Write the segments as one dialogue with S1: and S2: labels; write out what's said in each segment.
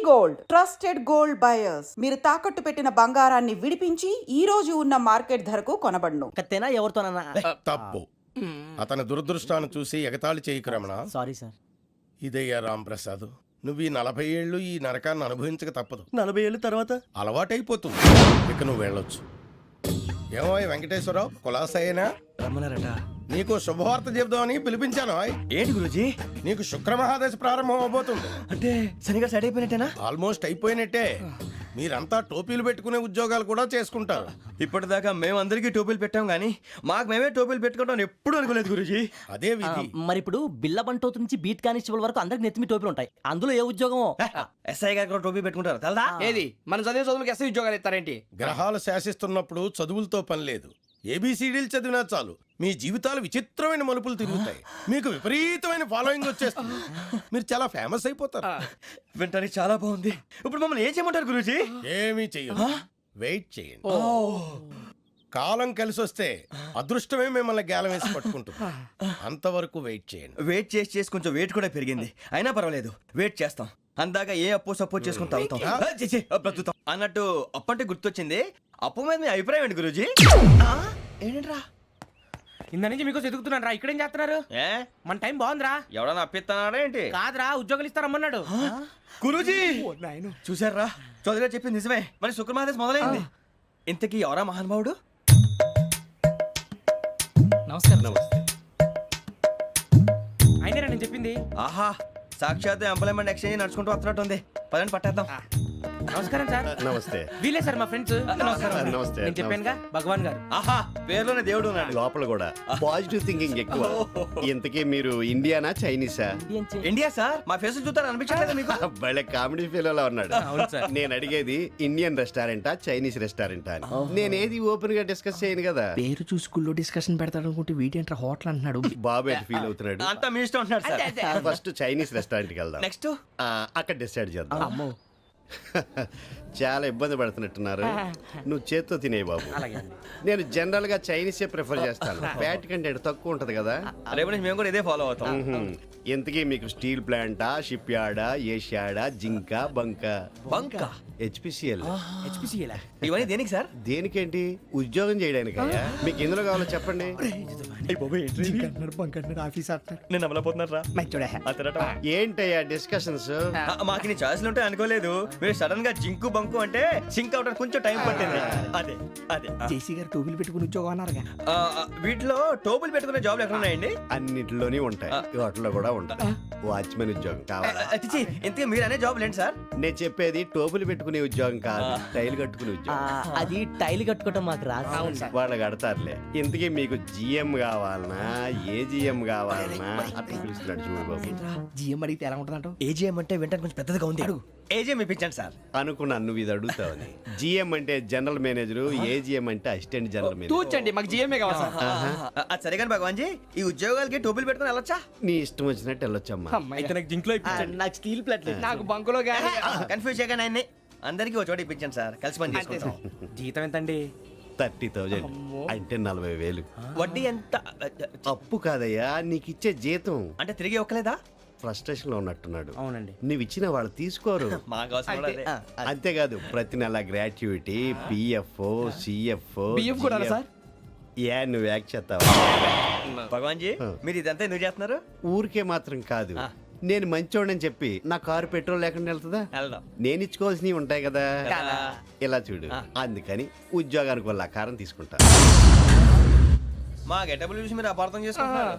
S1: Gold trusted gold buyers మీరు తాకట్టు పెట్టిన బంగారాన్ని విడిపించి ఈ రోజు ఉన్న మార్కెట్ ధరకు కొనబడును.
S2: కత్తెనా ఎవరితోనన్నా?
S3: తప్పు. అతని దురదృష్టాన్ని చూసి ఎగతాళి చేయకు రమణ.
S2: Sorry sir.
S3: ఇదయ్యా రాంప్రసాద్, నువ్వు ఈ 40 ఏళ్ళు ఈ నరకాన్ని అనుభవించక తప్పదు.
S2: 40 ఏళ్ళ తర్వాత
S3: అలవాటైపోతుంది. ఇక నువ్వు వెళ్ళొచ్చు. ఏమో వెంకటేశ్వరరావు, కులాసైనా
S2: రమ్మన్నారట.
S3: నీకు శుభవార్త చెబుదామని పిలిపించాను.
S2: ఏంటి గురూజీ?
S3: నీకు శుక్రమహాదశ ప్రారంభం అవబోతుంది.
S2: అంటే శనిగా సెట్ అయిపోయినట్టేనా?
S3: ఆల్మోస్ట్ అయిపోయినట్టే. మీరంతా టోపీలు పెట్టుకునే ఉద్యోగాలు కూడా చేసుకుంటారు.
S4: ఇప్పటిదాకా మేమందరికీ టోపీలు పెట్టాం కానీ మాకు మేమే టోపీలు పెట్టుకుంటాం ఎప్పుడు అనుకోలేదు గురూజీ.
S3: అదే విధి.
S2: మరి ఇప్పుడు బిల్ల బంటోతు నుంచి బీట్ కానిస్టేబుల్ వరకు అందరికి నెత్తిమి టోపీలు ఉంటాయి. అందులో ఏ ఉద్యోగం?
S4: ఎస్ఐ గారు కూడా టోపీ పెట్టుకుంటారు తెలదా?
S5: ఏది మన చదివే చదువులకు ఎస్ఐ ఉద్యోగాలు ఇస్తారేంటి?
S3: గ్రహాలు శాసిస్తున్నప్పుడు చదువులతో పని లేదు. ఏబిసిడీలు చదివినా చాలు మీ జీవితాలు విచిత్రమైన మలుపులు తిరుగుతాయి. మీకు విపరీతమైన ఫాలోయింగ్ వచ్చేస్తుంది. మీరు చాలా ఫేమస్ అయిపోతారు.
S4: వింటానికి చాలా బాగుంది. ఇప్పుడు మమ్మల్ని ఏం చేయమంటారు గురూజీ?
S3: ఏమీ చెయ్యదు. వెయిట్ చేయండి. కాలం కలిసి వస్తే అదృష్టమే మిమ్మల్ని గేలం వేసి పట్టుకుంటుంది. అంతవరకు వెయిట్ చేయండి.
S4: వెయిట్ చేసి కొంచెం వెయిట్ కూడా పెరిగింది. అయినా పర్వాలేదు, వెయిట్ చేస్తాం. అందాక ఏ అప్పు సపోర్ట్ చేసుకుని తాగుతాం, బ్రతుకుతాం అన్నట్టు. అప్పు అంటే గుర్తొచ్చింది. అప్పు మీద మీ అభిప్రాయం ఏంటి గురూజీ? ఏంటరా
S5: ఇంత నుంచి మీకు ఎదుగుతున్నాను రా. ఇక్కడేం చేస్తున్నారు?
S4: ఏ
S5: మన టైం బాగుందిరా.
S4: ఎవడన్నా అప్పిస్తున్నాడా ఏంటి?
S5: కాదురా, ఉద్యోగాలు ఇస్తారమ్మన్నాడు.
S4: గురూజీ చూసారా, చౌదరిగా చెప్పింది నిజమే. మరి శుక్రమాదేశ్ మొదలైంది. ఇంతకీ ఎవరా మహానుభావుడు?
S5: నమస్కారం. అయినరా నేను చెప్పింది?
S4: ఆహా, సాక్షాత్ ఎంప్లాయ్మెంట్ ఎక్స్చేంజ్ నడుచుకుంటూ వస్తున్నట్టు ఉంది. పదండి పట్టేద్దాం.
S5: నమస్కారం సార్.
S6: నమస్తే.
S5: వీలే సార్ మా ఫ్రెండ్స్. నమస్కారం.
S6: నమస్తే.
S5: నేను చెప్పానుగా భగవాన్ గారు.
S4: ఆహా, పేరులోనే దేవుడు ఉన్నాడు.
S6: లోపల కూడా పాజిటివ్ థింకింగ్ ఎక్కువ. ఇంతకీ మీరు ఇండియానా చైనీసా?
S4: India sir. మా ఫేస్ చూస్తారు అనిపించట్లేదు మీకు?
S6: భలే కామెడీ ఫీల్ అలా ఉన్నాడు.
S5: అవును సార్.
S6: నేను అడిగేది ఇండియన్ రెస్టారెంటా చైనీస్ రెస్టారెంటా అని. నేనేది ఓపెన్ గా డిస్కస్ చేయను కదా.
S5: పేరు చూసి స్కూల్లో డిస్కషన్ పెడతాడు అనుకుంటే వీటేంట్రా హోటల్ అంటున్నాడు.
S6: బాబు ఎట్ ఫీల్ అవుతున్నాడు.
S4: అంతా మీ ఇష్టం ఉంటున్నాడు సార్.
S6: ఫస్ట్ చైనీస్ రెస్టారెంట్ కి వెళ్దాం.
S4: నెక్స్ట్
S6: అక్కడ డిసైడ్ చేద్దాం.
S5: అమ్మో.
S6: చాలా ఇబ్బంది పడుతున్నట్టున్నారు. నువ్వు చేత్తో తినే బాబు. నేను జనరల్ గా చైనీసే ప్రిఫర్ చేస్తాను. ఫ్యాట్ కంటెంట్ తక్కువ ఉంటది కదా.
S4: రేపు నుంచి మేము కూడా ఇదే ఫాలో అవుతాం.
S6: ఇంతకీ మీకు స్టీల్ ప్లాంటా, షిప్ యార్డా, ఏషియాడా, జింక, బంకా?
S4: బంక,
S6: హెచ్పిసిఎల్.
S4: ఇవన్నీ దేనికి సార్?
S6: దేనికేంటి? ఉద్యోగం చేయడానికి. మీకు ఎందులో కావాలో చెప్పండి.
S4: నేను అమలపోతున్నారా?
S6: ఏంటయ్యా డిస్కషన్స్?
S4: మాకు నీ ఛాయిస్లు ఉంటాయి అనుకోలేదు. మీరు సడన్ గా జింకు బంకు అంటే సింక్ అవడానికి కొంచెం టైం పట్టింది. అదే అదే
S5: జేసీ గారు టోపీలు పెట్టుకుని ఉద్యోగం అన్నారుగా.
S4: వీటిలో టోపులు పెట్టుకునే జాబ్లు ఎక్కడ ఉన్నాయండి?
S6: అన్నిటిలోనే ఉంటాయి, వాటిలో కూడా ఉంటాయి. వాచ్మెన్ ఉద్యోగం కావాలా?
S4: ఇంతకీ మీరు అనే జాబ్ ఏంటి సార్?
S6: నేను చెప్పేది టోపులు పెట్టుకునే ఉద్యోగం కాదు, టైల్ కట్టుకునే ఉద్యోగం.
S2: అది టైల్ కట్టుకోవటం మాకు రాదు.
S6: వాళ్ళు కడతారులే. ఇంతకీ మీకు జిఎం కావాలనా, ఏ జిఎం కావాలనా? అట్లా పిలుస్తున్నాడు చూడు బాబు.
S5: జిఎం అడిగితే ఎలా ఉంటుందంట?
S4: ఏజీఎం అంటే వింటానికి కొంచెం పెద్దదిగా ఉంది. ఏజీఎం ఇప్పించండి సార్.
S6: అనుకున్నాను నువ్వు ఇది అడుగుతావని. జిఎం అంటే జనరల్ మేనేజర్, ఏజిఎం అంటే అసిస్టెంట్ జనరల్ మేనేజర్.
S5: తూచండి, మాకు జిఎంఏ కావాలి సార్.
S4: అది సరే కానీ భగవాన్ జీ, ఈ ఉద్యోగాలకి టోపులు పెట్టుకుని వెళ్ళొచ్చా?
S6: నీ ఇష్టం వచ్చినట్టు వెళ్ళొచ్చమ్మా.
S5: అయితే నాకు జింక్లో
S2: నాకు స్టీల్ ప్లేట్
S5: నాకు బంకులో గానీ.
S4: కన్ఫ్యూజ్ చేయగానే ఆయన్ని అందరికీ ఒక చోట ఇప్పించండి సార్. కలిసి పని చేసుకుంటాం.
S5: జీతం ఎంతండి?
S6: 30,000 అంటే 40,000.
S4: వడ్డీ ఎంత?
S6: అప్పు కాదయ్యా, నీకు ఇచ్చే జీతం.
S4: అంటే తిరిగి ఒక్కలేదా?
S6: ఫ్రస్ట్రేషన్ లో ఉన్నట్టున్నాడు.
S5: అవునండి.
S6: నువ్వు ఇచ్చిన వాళ్ళు తీసుకోరు.
S4: మాకు అవసరం కూడా అదే.
S6: అంతేకాదు ప్రతి నెల గ్రాట్యుటీ, పిఎఫ్, సిఎఫ్.
S5: బియ్యం కూడా సార్?
S6: ఏ నువ్వు యాక్ట్ చేస్తావా?
S4: భగవాన్ జీ, మీరు ఇదంతా ఎందుకు చేస్తున్నారు?
S6: ఊరికే మాత్రం కాదు, నేను మంచోడని చెప్పి నా కారు పెట్రోల్ లేకుండా వెళ్తుందా?
S4: వెళ్దాం.
S6: నేను ఇచ్చుకోవాల్సినవి ఉంటాయి కదా.
S4: కదా.
S6: ఇలా చూడు, అందుకని ఉద్యోగానికి వాళ్ళ ఆకారం తీసుకుంటా.
S4: మా గెటబుల్ చూసి మీరు అపార్థం చేసుకుంటున్నారు.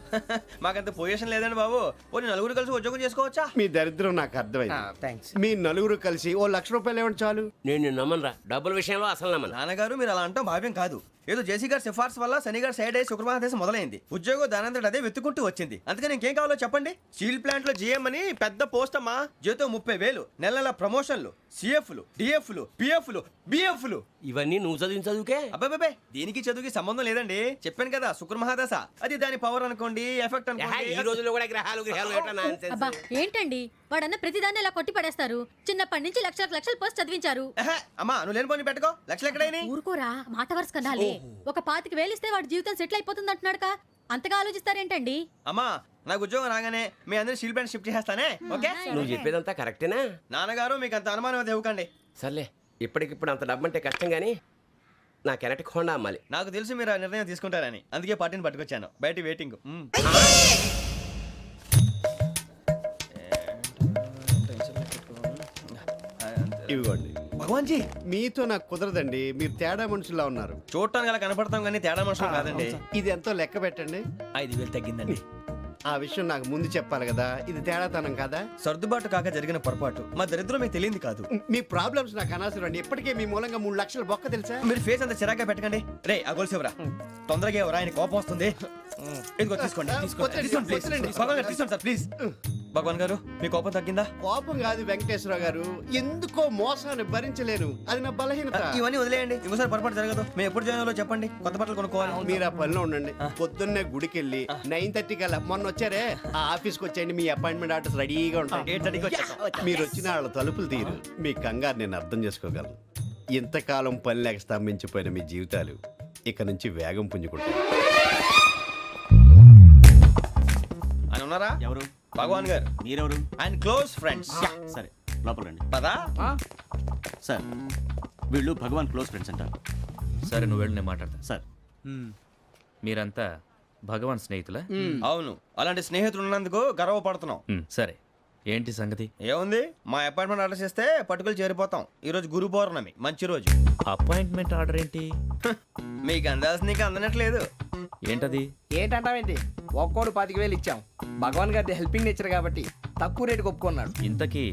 S4: మాకంత పొజిషన్ లేదండి బాబు. పోనీ నలుగురు కలిసి ఉద్యోగం చేసుకోవచ్చా?
S6: మీ దరిద్రం నాకు అర్థమైంది.
S5: థ్యాంక్స్.
S6: మీ నలుగురు కలిసి ఓ ₹1,00,000 ఇవ్వండి చాలు.
S7: నేను నమ్మనరా, డబ్బుల విషయంలో అసలు నమ్మను.
S4: నాన్నగారు మీరు అలా అంటాం భావ్యం కాదు. ఏదో జేసీ గారి సిఫార్సు వల్ల శని గారు సైడ్ అయ్యి శుక్రమహాదేశం మొదలైంది. ఉద్యోగం దానంతటి అదే వెతుకుంటూ వచ్చింది. అందుకని ఇంకేం కావాలో చెప్పండి. స్టీల్ ప్లాంట్ లో జిఎం అని పెద్ద పోస్ట్ అమ్మా. జీతం 30,000, నెల నెల ప్రమోషన్లు, సిఎఫ్లు, డిఎఫ్లు, పిఎఫ్లు, బిఎఫ్లు.
S7: ఇవన్నీ నువ్వు చదివిన చదువుకే.
S4: అబ్బాబే, దీనికి చదువుకి సంబంధం లేదండి. చెప్పాను కదా, శుక్రమహాదశ. అది దాని పవర్ అనుకోండి, ఎఫెక్ట్
S7: ఈ
S4: అనుకోండి.
S7: రోజుల్లో కూడా గ్రహాలు ఎట్లా nonsense?
S8: అబ్బా ఏంటండి వాడన్న ప్రతిదాన్ని ఇలా కొట్టి పడేస్తారు. చిన్నప్పటి నుంచి లక్షల పోస్ట్ చదివించారు.
S4: అమ్మా నువ్వు లేని పోనీ పెట్టుకో. లక్షలు ఎక్కడైనా
S8: ఊరుకోరా, మాట వరుస కదాలే. ఒక 25,000 ఇస్తే వాడి జీవితం సెటిల్ అయిపోతుంది అంటున్నాడుగా. అంతగా ఆలోచిస్తారేంటండి?
S4: అమ్మా నాకు ఉద్యోగం రాగానే మీ అందరి స్టీల్ ప్లాంట్ షిఫ్ట్ చేస్తానే ఓకే?
S7: నువ్వు చెప్పేదంతా కరెక్టేనా?
S4: నాన్నగారు మీకు అంత అనుమానం అయితే ఇవ్వకండి.
S7: సర్లే ఇప్పటికిప్పుడు అంత డబ్బు అంటే కష్టం కానీ నా కెనటిక్ హోండా అమ్మాలి.
S4: నాకు తెలుసు మీరు ఆ నిర్ణయం తీసుకుంటారని, అందుకే పార్టీని పట్టుకొచ్చాను. బయట వెయిటింగ్.
S6: ఇవ్వండి.
S4: భగవాన్ జీ,
S6: మీతో నాకు కుదరదండి, మీరు తేడా మనుషుల్లా ఉన్నారు.
S4: చూడటానికి అలా కనపడతాం కానీ తేడా మనుషులు కాదండి.
S6: ఇది ఎంతో లెక్క పెట్టండి.
S4: 5,000 తగ్గిందండి.
S6: ఆ విషయం నాకు ముందు చెప్పాలి కదా, ఇది తేడాతనం కదా.
S4: సర్దుబాటు కాక జరిగిన పొరపాటు. మా దరిద్రం మీకు తెలియంది కాదు.
S6: మీ ప్రాబ్లమ్స్ నాకు అనవసరం అండి. ఇప్పటికే మీ మూలంగా 3 లక్షలు బొక్క తెలుసా.
S4: మీరు ఫేస్ అంత చిరాగ్గా పెట్టకండి. రే ఆ గొలుసు ఎవరా? తొందరగా ఎవరా? ఆయన కోపం వస్తుంది. ఇదిగో తీసుకోండి.
S6: వద్దండి,
S4: తీసుకోండి, please.
S6: వద్దండి.
S4: భగవాన్ గారు తీసుకోండి సార్ ప్లీజ్. భగవాన్ గారు మీ కోపం తగ్గిందా?
S6: కోపం కాదు వెంకటేశ్వరరావు గారు, ఎందుకో మోసాన్ని భరించలేను, అది నా బలహీనత.
S4: ఇవన్నీ వదిలేయండి, ఇంకోసారి పొరపాటు జరగదు. మేము ఎప్పుడు జాయిన్ అవ్వాలో చెప్పండి, కొత్త బట్టలు కొనుక్కోవాలి.
S6: మీరు ఆ పనిలో ఉండండి. పొద్దున్నే గుడికి వెళ్ళి 9:30 కల్లా, మొన్న వచ్చారే ఆ ఆఫీస్కి వచ్చేయండి. మీ అపాయింట్మెంట్ ఆర్డర్స్ రెడీగా ఉంటాయి.
S4: 8:30కి వచ్చేస్తాం.
S6: మీరు వచ్చిన వాళ్ళ తలుపులు తీరు. మీ కంగారు నేను అర్థం చేసుకోగలను. ఇంతకాలం పని లేక స్తంభించిపోయిన మీ జీవితాలు ఇక నుంచి వేగం పుంజుకుంటాయి.
S4: ఆయన ఉన్నారా?
S9: ఎవరు?
S4: భగవాన్ గారు.
S9: మీరెవరు?
S4: ఆయన క్లోజ్ ఫ్రెండ్స్.
S9: సరే లోపల రండి.
S4: పదా?
S9: సార్ వీళ్ళు భగవాన్ క్లోజ్ ఫ్రెండ్స్ అంటారు.
S10: సరే నువ్వు వెళ్ళి నేను మాట్లాడతా.
S9: సార్
S10: మీరంతా భగవాన్ స్నేహితులా?
S4: అవును, అలాంటి స్నేహితులు ఉన్నందుకు గర్వపడుతున్నాం.
S10: సరే ఏంటి సంగతి?
S4: ఏముంది, మా అపాయింట్మెంట్ ఆర్డర్ చేస్తే పట్టుకులు చేరిపోతాం. ఈ రోజు గురు పౌర్ణమి, మంచి రోజు.
S10: అపాయింట్మెంట్ ఆర్డర్ ఏంటి?
S4: మీకు అందాల్సిన నీకు అందనట్లేదు.
S10: ఏంటది?
S5: ఏంటంటావేంటి? ఒక్కోడు 25,000 ఇచ్చాం. భగవాన్ గారి హెల్పింగ్ నేచర్ కాబట్టి తక్కువ రేటుకి ఒప్పుకున్నాడు.
S10: ఇంతకీ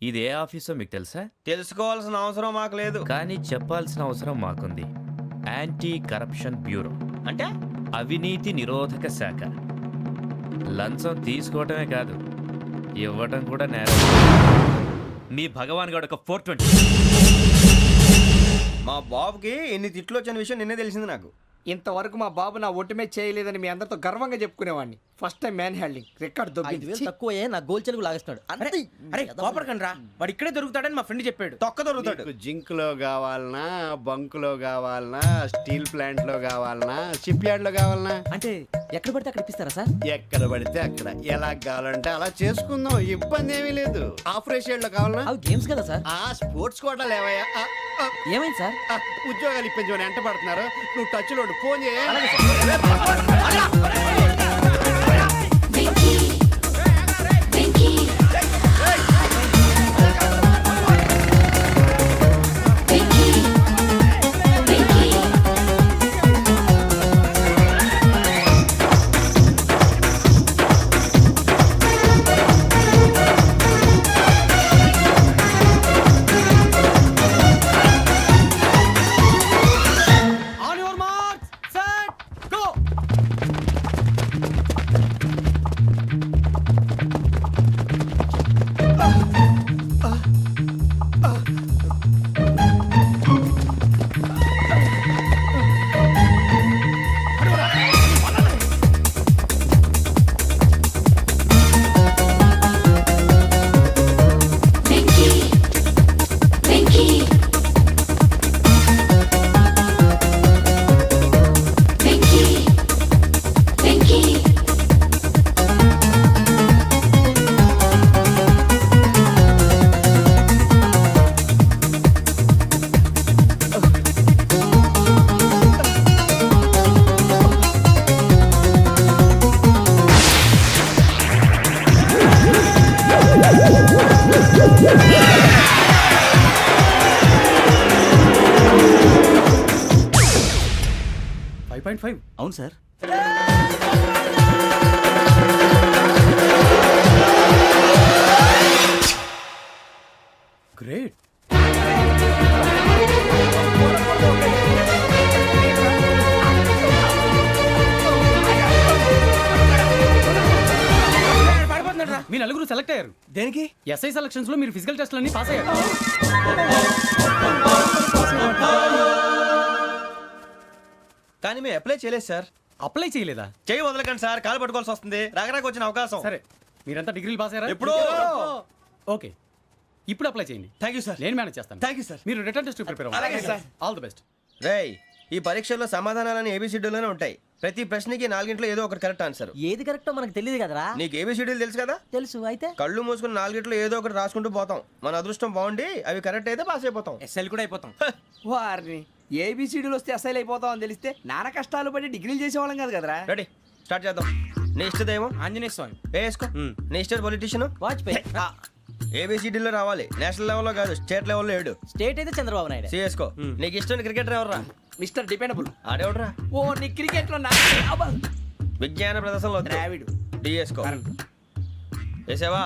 S10: ఇది ఏ ఆఫీసో మీకు తెలుసా?
S4: తెలుసుకోవాల్సిన అవసరం మాకు లేదు.
S10: కానీ చెప్పాల్సిన అవసరం మాకుంది. యాంటీ కరప్షన్ బ్యూరో
S4: అంటే
S10: అవినీతి నిరోధక శాఖ. లంచం తీసుకోవటమే కాదు, ఇవ్వటం కూడా నేరం. మీ భగవాన్ గారు ఒక 420.
S4: మా బాబుకి ఎన్ని తిట్లు వచ్చిన విషయం నిన్నే తెలిసింది నాకు.
S5: ఇంతవరకు మా బాబు నా ఒట్టుమే చేయలేదని మీ అందరితో గర్వంగా చెప్పుకునేవాడిని. First time man handing record
S2: 5,000 తక్కువే నా గోల్ చెలుగు లాగేస్తున్నాడు.
S5: అరే కోపడకండి రా, వాడు ఇక్కడే దొరుకుతాడని మా ఫ్రెండ్ చెప్పాడు.
S4: తొక్క దొరుకుతాడు.
S6: మీకు జింక్ లో కావాలనా, బంక్ లో కావాలనా, స్టీల్ ప్లాంట్ లో కావాలనా, షిప్ యార్డ్ లో కావాలనా?
S2: అంటే ఎక్కడ పడితే అక్కడ ఇప్పిస్తారా సార్?
S6: ఎక్కడ పడితే అక్కడ, ఎలా కావాలంటే అలా చేసుకుందాం, ఇబ్బంది ఏమీ లేదు. ఆపరేషన్ లో కావాలనా?
S2: అవి గేమ్స్ కదా సార్.
S6: ఆ స్పోర్ట్స్ కోటా లేవయ్యా.
S2: ఏమైంది సార్?
S6: ఉద్యోగాలు ఇప్పించమని ఎంట పడుతున్నారు. నువ్వు టచ్ లో ఫోన్ చేయ.
S9: అవును సార్.
S4: గ్రేట్.
S5: మీ నలుగురు సెలెక్ట్ అయ్యారు.
S4: దేనికి?
S5: ఎస్ఐ సెలక్షన్స్ లో మీరు ఫిజికల్ టెస్ట్ అన్ని పాస్ అయ్యారు.
S4: కానీ మేము అప్లై చేయలేదు సార్.
S5: అప్లై చేయలేదా?
S4: చేయి వదలకండి సార్, కాలు పట్టుకోవాల్సి వస్తుంది. రాగరాకు వచ్చిన అవకాశం.
S5: సరే మీరంతా డిగ్రీలు పాస్ అయ్యారా?
S4: ఎప్పుడో.
S5: ఓకే ఇప్పుడు అప్లై చేయండి.
S4: Thank you sir.
S5: నేను మేనేజ్ చేస్తాను.
S4: Thank you sir.
S5: మీరు రిటర్న్ టెస్ట్ ప్రిపేర్ అవ్వండి.
S4: అలాగే సార్.
S5: All the best.
S4: రేయ్, ఈ పరీక్షల్లో సమాధానాలని ఏబిసిడ్యూల్లోనే ఉంటాయి. ప్రతి ప్రశ్నకి 4 ఏదో ఒకటి కరెక్ట్ ఆన్సర్.
S2: ఏది కరెక్టో మనకు తెలియదు కదరా.
S4: నీకు ఏబిసిడీలు తెలుసు కదా?
S2: తెలుసు అయితే
S4: కళ్ళు మూసుకుని 4 ఏదో ఒకటి రాసుకుంటూ పోతాం. మన అదృష్టం బాగుండి అవి కరెక్ట్ అయితే పాస్ అయిపోతాం.
S5: ఎస్ఎల్ కూడా అయిపోతాం. వారిని ఏబిసిడీలు వస్తే ఎస్ఐలు అయిపోతాం అని తెలిస్తే నాన్న కష్టాలు పడి డిగ్రీలు చేసేవాళ్ళం కాదు కదరా.
S4: రెడీ, స్టార్ట్ చేద్దాం. నీ ఇష్టదేమో
S5: ఆంజనేయ స్వామి.
S4: వేసుకో. నీ ఇష్ట పొలిటీషియన్
S2: వాజ్పేయి.
S4: ఏబిసిడీలో రావాలి, నేషనల్ లెవెల్లో కాదు, స్టేట్ లెవెల్లో 7.
S2: స్టేట్ అయితే చంద్రబాబు నాయుడు.
S4: సిఎస్కో. నీకు ఇష్టం క్రికెటర్ ఎవర్రా?
S5: Mister dependable.
S4: ఆడేవడరా?
S5: ఓ నీ క్రికెట్ లో
S4: విజ్ఞాన ప్రదర్శనలో
S5: ద్రావిడు.
S4: డిఎస్కో. వేసావా?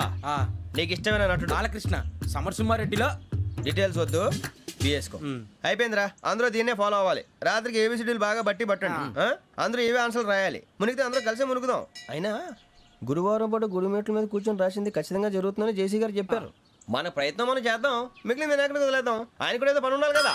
S4: నీకు ఇష్టమైన నటుడు?
S5: బాలకృష్ణ. సమర్సింహారెడ్డిలో
S4: డీటెయిల్స్ వద్దు, బిఎస్కో. అయిపోయిందిరా, అందరూ దీన్నే ఫాలో అవ్వాలి. రాత్రికి ఏబిసిడీలు బాగా బట్టి పట్టండి. అందరూ ఏవే ఆన్సర్లు రాయాలి. మునిగితే అందరూ కలిసి మునుగుదాం. అయినా గురువారం పాటు గురుమేట్ల మీద కూర్చొని రాసింది ఖచ్చితంగా జరుగుతుందని జేసీ గారు చెప్పారు. మన ప్రయత్నం మనం చేద్దాం, మిగిలింది నేను ఎక్కడికి వదిలేద్దాం. ఆయన కూడా ఏదో పని ఉండాలి కదా.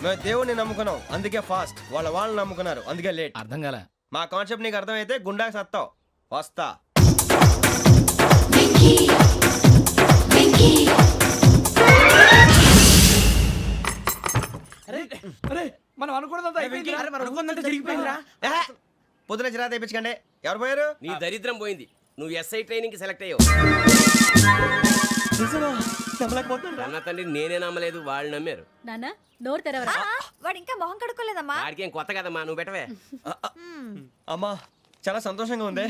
S4: మేము దేవుడిని నమ్ముకున్నాం, అందుకే ఫాస్ట్. వాళ్ళు నమ్ముకున్నారు, అందుకే లేట్.
S5: అర్థం కాల.
S4: మా కాన్సెప్ట్ నీకు అర్థమైతే గుండా సత్తావు. వస్తా.
S5: మనం అనుకున్నదంతా జరిగిపోయిందిరా.
S4: పొద్దున చిరా తెప్పించకండి. ఎవరు పోయారు?
S7: నీ దరిద్రం పోయింది. నువ్వు ఎస్ఐ ట్రైనింగ్ సెలెక్ట్ అయ్యావు. అన్న తండ్రి నేనే నమ్మలేదు, వాళ్ళు నమ్మారు.
S8: నాన్న నోరు తెరవరా.
S11: వాడు ఇంకా మొహం కడుక్కోలేదమ్మా.
S7: వాడికి ఏం కొత్త కదమ్మా, నువ్వు పెట్టవే.
S4: అమ్మా చాలా సంతోషంగా ఉంది.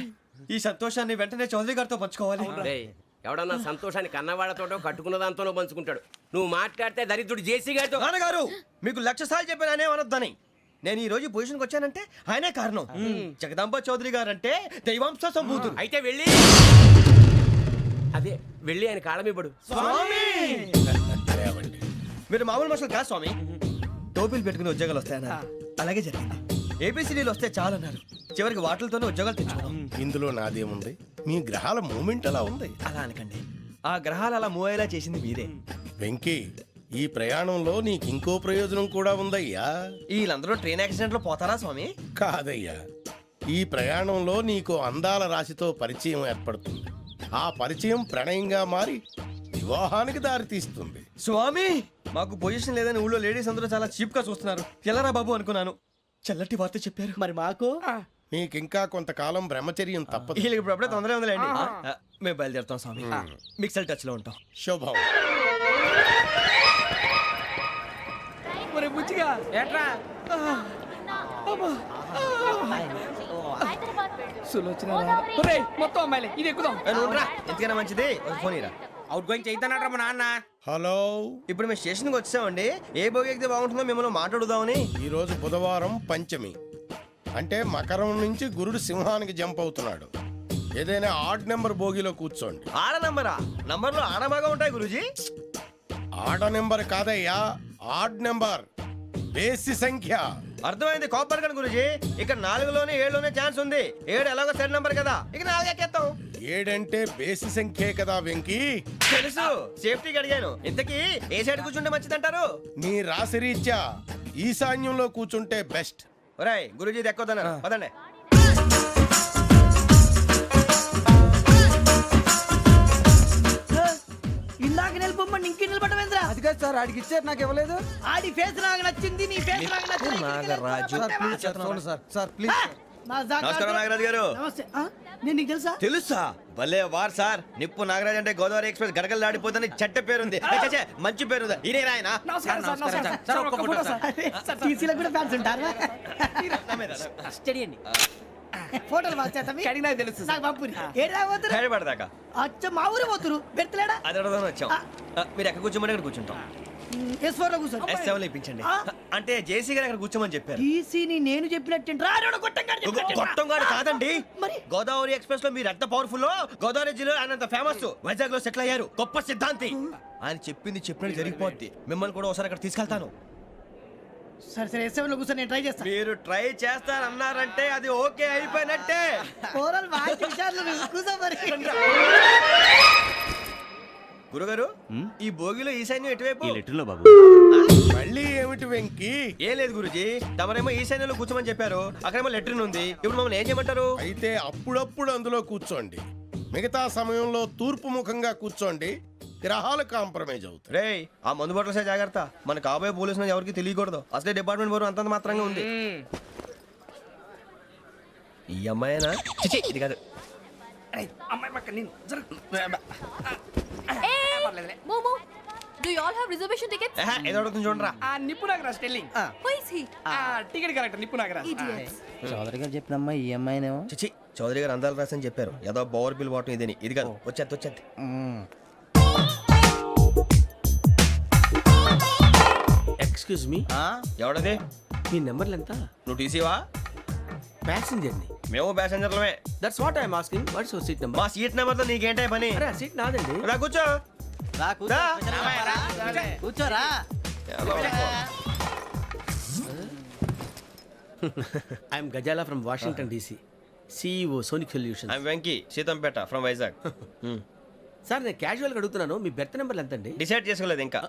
S4: ఈ సంతోషాన్ని వెంటనే చౌదరి గారితో పంచుకోవాలి.
S7: డేయ్, ఎవడన్నా సంతోషాన్ని కన్నవాళ్లతోటో కట్టుకున్న దాంతోనో పంచుకుంటాడు. నువ్వు మాట్లాడితే దరిద్రుడు జేసీ గారితో.
S4: నాన్నగారు మీకు 1,00,000 సార్లు చెప్పాను ఆయనే అనొద్దని. నేను ఈ రోజు పొజిషన్కి వచ్చానంటే ఆయనే కారణం. జగదాంబ చౌదరి గారు అంటే దైవాంశ సంభూతుడు.
S7: అయితే వెళ్ళి అదే వెళ్ళి ఆయన కాళ్ళమివ్వడు.
S4: మీరు మామూలు మనుషులు కాదు స్వామి. టోపీలు పెట్టుకుని ఉద్యోగాలు వస్తాయన్నారు, అలాగే జరిగింది. ఏబిసిడీలు వస్తే చాలన్నారు, చివరికి వాటిలతోనే ఉద్యోగాలు తెచ్చుకున్నాం.
S3: ఇందులో నాదేముంది? మీ గ్రహాల మూమెంట్ అలా ఉంది.
S4: అలా అనకండి, ఆ గ్రహాలు అలా మూవ్ అయ్యేలా చేసింది మీరే.
S3: వెంకీ, ఈ ప్రయాణంలో నీకు ఇంకో ప్రయోజనం కూడా ఉందయ్యా.
S4: వీళ్ళందరూ ట్రైన్ యాక్సిడెంట్ లో పోతారా స్వామి?
S3: కాదయ్యా, ఈ ప్రయాణంలో నీకు అందాల రాశితో పరిచయం ఏర్పడుతుంది. ఆ పరిచయం ప్రణయంగా మారి వివాహానికి దారితీస్తుంది.
S4: స్వామి మాకు పొజిషన్ లేదని ఊళ్ళో లేడీస్ అందరూ చాలా చీప్ గా చూస్తున్నారు. ఎలారా బాబు అనుకున్నాను, చల్లటి వార్త చెప్పారు.
S2: మరి మాకు
S3: నీకింకా కొంతకాలం బ్రహ్మచర్యం తప్పదు.
S4: వీళ్ళకి ఇప్పుడు అప్పుడే తొందరగా ఉందిలేండి. మేము బయలుదేరుతాం స్వామి. మిక్సెల్ టచ్ లో ఉంటాం.
S3: శుభం.
S5: బుచ్చిగా ఏట్రా మొత్తం అమ్మాయిలే, ఇది ఎక్కుదాం.
S4: ఎందుకైనా మంచిది ఫోన్ ఇరా.
S5: అవుట్ గోయింగ్ చేద్దానట్రా మా నాన్న.
S3: హలో,
S4: ఇప్పుడు మేము స్టేషన్కి వచ్చామండి. ఏ బోగి ఎక్కితే బాగుంటుందో మిమ్మల్ని మాట్లాడుదామని.
S3: ఈరోజు బుధవారం పంచమి, అంటే మకరం నుంచి గురుడు సింహానికి జంప్ అవుతున్నాడు. ఏదైనా ఆడ్ నెంబర్ బోగిలో కూర్చోండి.
S4: ఆడ నంబరా? నంబర్లో ఆడ బాగా ఉంటాయి గురూజీ.
S3: ఆడ నెంబర్ కాదయ్యా, ఆడ్ నెంబర్, బేసి సంఖ్య.
S4: అర్థమైంది, కాపర్ కానీ గురూజీ. ఇక్కడ 4లోనే 7లోనే ఛాన్స్ ఉంది. 7 ఎలాగో సెడ్ నంబర్ కదా, ఇక 4 ఎక్కేస్తాం.
S3: 7 అంటే బేసి సంఖ్యే కదా వెంకీ.
S4: తెలుసు, సేఫ్టీకి అడిగాను. ఇంతకీ ఏ సైడ్ కూర్చుంటే మంచిదంటారు?
S3: నీ రాశి రీత్యా ఈశాన్యంలో కూర్చుంటే బెస్ట్.
S4: ఒరేయ్ గురూజీ దెక్కొద్దన్నారు, పదండి.
S2: ఇందాక నిలబొమ్మని ఇంకే నిలబడమేంద్రా?
S5: అది కాదు సార్, ఆడికి ఇచ్చారు నాకు ఇవ్వలేదు.
S2: ఆడి ఫేస్ నాకు నచ్చింది, నీ ఫేస్ నాకు నచ్చింది.
S4: Nagaraju
S5: sir please.
S4: నమస్కారం నాగరాజు గారు.
S2: నమస్తే. నేను నీకు తెలుసా?
S4: తెలుసా? భలే వార్ సార్. నిప్పు నాగరాజ్ అంటే గోదావరి ఎక్స్ప్రెస్ గడగలు దాడిపోతుంది చెట్ట పేరుంది. ఛే, మంచి పేరుంది. ఇదే ఆయన.
S2: నమస్కారం సార్, నమస్కారం సార్. ఒక్క ఫోటో సార్. టీసీలో కూడా ఫ్యాన్స్ ఉంటారా? స్టడీ అండి. ఫోటోలు మార్చేస్తాం.
S5: కడిగినా తెలుసు
S2: నాకు పంపుని. ఏడా పోతురు?
S4: హైదరాబాద్
S2: అచ్చ మా ఊరు పోతురు. పెడతలేడా?
S4: అది అడగదామని వచ్చాం. మీరు ఎక్కడ కూర్చోమని అక్కడ కూర్చుంటాం.
S2: S4 లో కూర్చోండి.
S4: S7 లో ఇప్పించండి. అంటే జేసీ గారు అక్కడ కూర్చోమని చెప్పారు.
S2: టీసీని నేను చెప్పినట్టు
S4: గొట్టంగాడు కాదండి.
S2: మరి
S4: గోదావరి ఎక్స్ప్రెస్ లో మీరు ఎంత పవర్ఫుల్, గోదావరి జిల్లా ఆయన ఫేమస్. వైజాగ్ లో సెటిల్ అయ్యారు, గొప్ప సిద్ధాంతి. ఆయన చెప్పింది చెప్పినట్టు జరిగిపోద్ది. మిమ్మల్ని కూడా ఒకసారి అక్కడ తీసుకెళ్తాను.
S2: సరే సరే, S7 లో కూర్చొని నేను ట్రై చేస్తాను.
S4: మీరు ట్రై చేస్తారన్నారంటే అది ఓకే అయిపోయినట్టే.
S2: కూరలు బాగా చూశారు, కూర్చో మరి.
S4: గురుగారు ఈ భోగిలో ఈశాన్యం ఎటువైపు
S9: ఈ లెటర్లో బాబు.
S3: మళ్ళీ ఏమిటి వెంకీ?
S4: ఏం లేదు గురుజీ, తమరేమో ఈశాన్యంలో కూర్చోమని చెప్పారు, అక్కడేమో లెటర్ ఉంది. ఇప్పుడు మమ్మల్ని ఏం చేయమంటారు?
S3: అయితే అప్పుడప్పుడు అందులో కూర్చోండి, మిగతా సమయంలో తూర్పు ముఖంగా కూర్చోండి. గ్రహాలు కాంప్రమైజ్ అవుతాయి.
S4: రేయ్, ఆ మందు బట్టలసే జాగ్రత్త. మన కాబోయే పోలీసులు ఎవరికి తెలియకూడదు. అసలే డిపార్ట్మెంట్ బోరు అంతంత మాత్రంగా ఉంది. ఈ అమ్మాయినా? చిచి, ఇది కాదు.
S5: అమ్మాయి పక్క నేను
S11: మోమో do you all have reservation tickets?
S4: ఆహా, ఏదో అడుగుతుంది చూడరా.
S5: ఆ నిప్పు Nagaraj telling.
S11: Who is he?
S5: Ticket correct నిప్పు నాగరాజ్.
S11: ఇడియట్స్.
S2: చౌదరి గారు చెప్పినమ్మా ఈ అమ్మాయినేమో.
S4: చిచి, చౌదరి గారు అందాలు రాసని చెప్పారు. ఏదో బోర్ బిల్ వాటం ఇదని. ఇది కాదు, వచ్చేది.
S5: Excuse me,
S4: ఎవడది?
S5: మీ నెంబర్లు ఎంత?
S4: నువ్వు టీసీవా?
S5: ప్యాసింజర్ ని.
S4: మేము ప్యాసెంజర్లమే.
S5: That's what I'm asking. What's your seat number?
S4: మా సీట్ నెంబర్తో నీకేంటే పని?
S5: అరే సీట్ నాదండి.
S4: రా కూర్చో. రా.
S2: కూర్చోరా.
S5: I'm Gazala from Washington DC, CEO Sonic Solution.
S4: I'm Venky, Seethampeta from Vizag.
S5: Sir నేను క్యాజువల్గా అడుగుతున్నాను, మీ బెర్త్ నెంబర్లు ఎంత అండి?
S4: డిసైడ్ చేసుకోలేదు ఇంకా.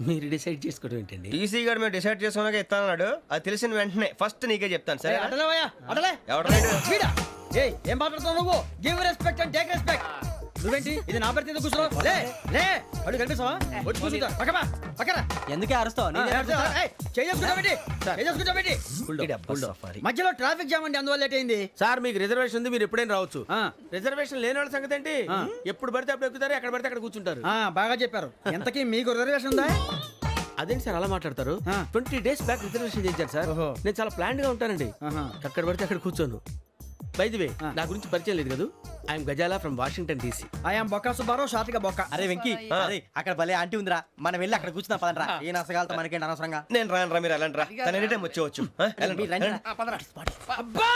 S5: మీరు డిసైడ్ చేసుకోవడం ఏంటండి?
S4: టీసీ గారు మేము డిసైడ్ చేసుకున్నాక ఇస్తానన్నాడు. అది తెలిసిన వెంటనే ఫస్ట్ నీకే చెప్తాను. సరే
S2: అడలే
S4: ఎవడరా?
S2: ఏం మాట్లాడుతున్నావు నువ్వు? Give respect and take respect. నువ్వేంటి ఇది నా పరిస్థితి కూర్చున్నావు? లే లే అడుగు కనిపిస్తావా? వచ్చి కూర్చుంటా. పక్కమా పక్కన ఎందుకే అరుస్తావు? మధ్యలో ట్రాఫిక్ జామ్ అండి, అందువల్ల లేట్ అయింది.
S5: సార్ మీకు రిజర్వేషన్ ఉంది, మీరు ఎప్పుడైనా రావచ్చు. రిజర్వేషన్ లేని వాళ్ళ సంగతి ఏంటి? ఎప్పుడు పడితే అప్పుడు ఎక్కుతారు, ఎక్కడ పడితే అక్కడ కూర్చుంటారు.
S2: బాగా చెప్పారు. ఎంతకీ మీకు రిజర్వేషన్ ఉందా?
S5: అదేంటి సార్ అలా మాట్లాడతారు? 20 days బ్యాక్ రిజర్వేషన్ చేశారు సార్. నేను చాలా ప్లాన్డ్ గా ఉంటానండి. అక్కడ పడితే అక్కడ కూర్చోను. బై ది వే, నా గురించి పరిచయం లేదు కదా. I'm Gazala from Washington DC.
S2: I'm Bokka Subbarao, షార్ట్గా బొక్క. అరే వెంకీ, అక్కడ భలే ఆంటీ ఉందిరా, మనం వెళ్ళి అక్కడ కూర్చున్నా పదరా. ఏ నసగాలతో మనకేంటి అనవసరంగా.
S4: నేను రాను, మీరు ఎలాంటి రా. తన ఎనీ టైం వచ్చేవచ్చు.
S5: అబ్బా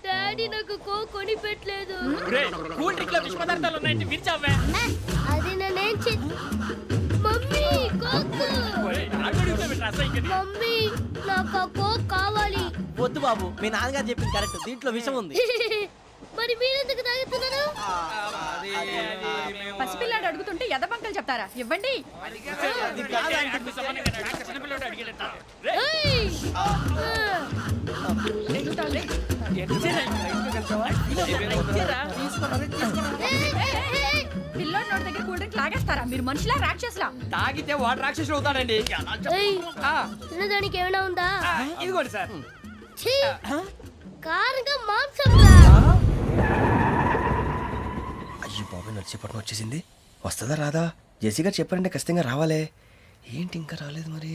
S8: డాడీ నాకు కోక్ కొని పెట్టలేదు.
S10: కూల్ డ్రింక్ లో విష పదార్థాలు ఉన్నాయంటే విరిచావే.
S8: అది నేనేం మమ్మీ కోక్. మమ్మీ నాకు ఆ కోక్ కావాలి.
S2: వద్దు బాబు, మీ నాన్నగారు చెప్పింది కరెక్ట్, దీంట్లో విషయం ఉంది.
S8: మరి మీరెందుకు తాగుతున్నారు?
S11: పసిపిల్లాడు అడుగుతుంటే ఎదబంకలు చెప్తారా? ఇవ్వండి.
S8: ఏయ్!
S11: పిల్లోడి నోటి దగ్గర కూల్ డ్రింక్ లాగేస్తారా? మీరు మనుషులా రాక్షసులా?
S5: తాగితే వాడు రాక్షసుడు అవుతాడండి.
S8: ఏయ్! తినడానికి ఏమైనా ఉందా?
S5: ఇదిగోండి సార్.
S8: ఛీ! కారంగా మాంసం రా.
S4: అయ్యో బాబాయ్, నడిచేపట్నం వచ్చేసింది. వస్తుందా రాదా? జేసీ గారు చెప్పారంటే ఖచ్చితంగా రావాలే. ఏంటి ఇంకా రాలేదు మరి?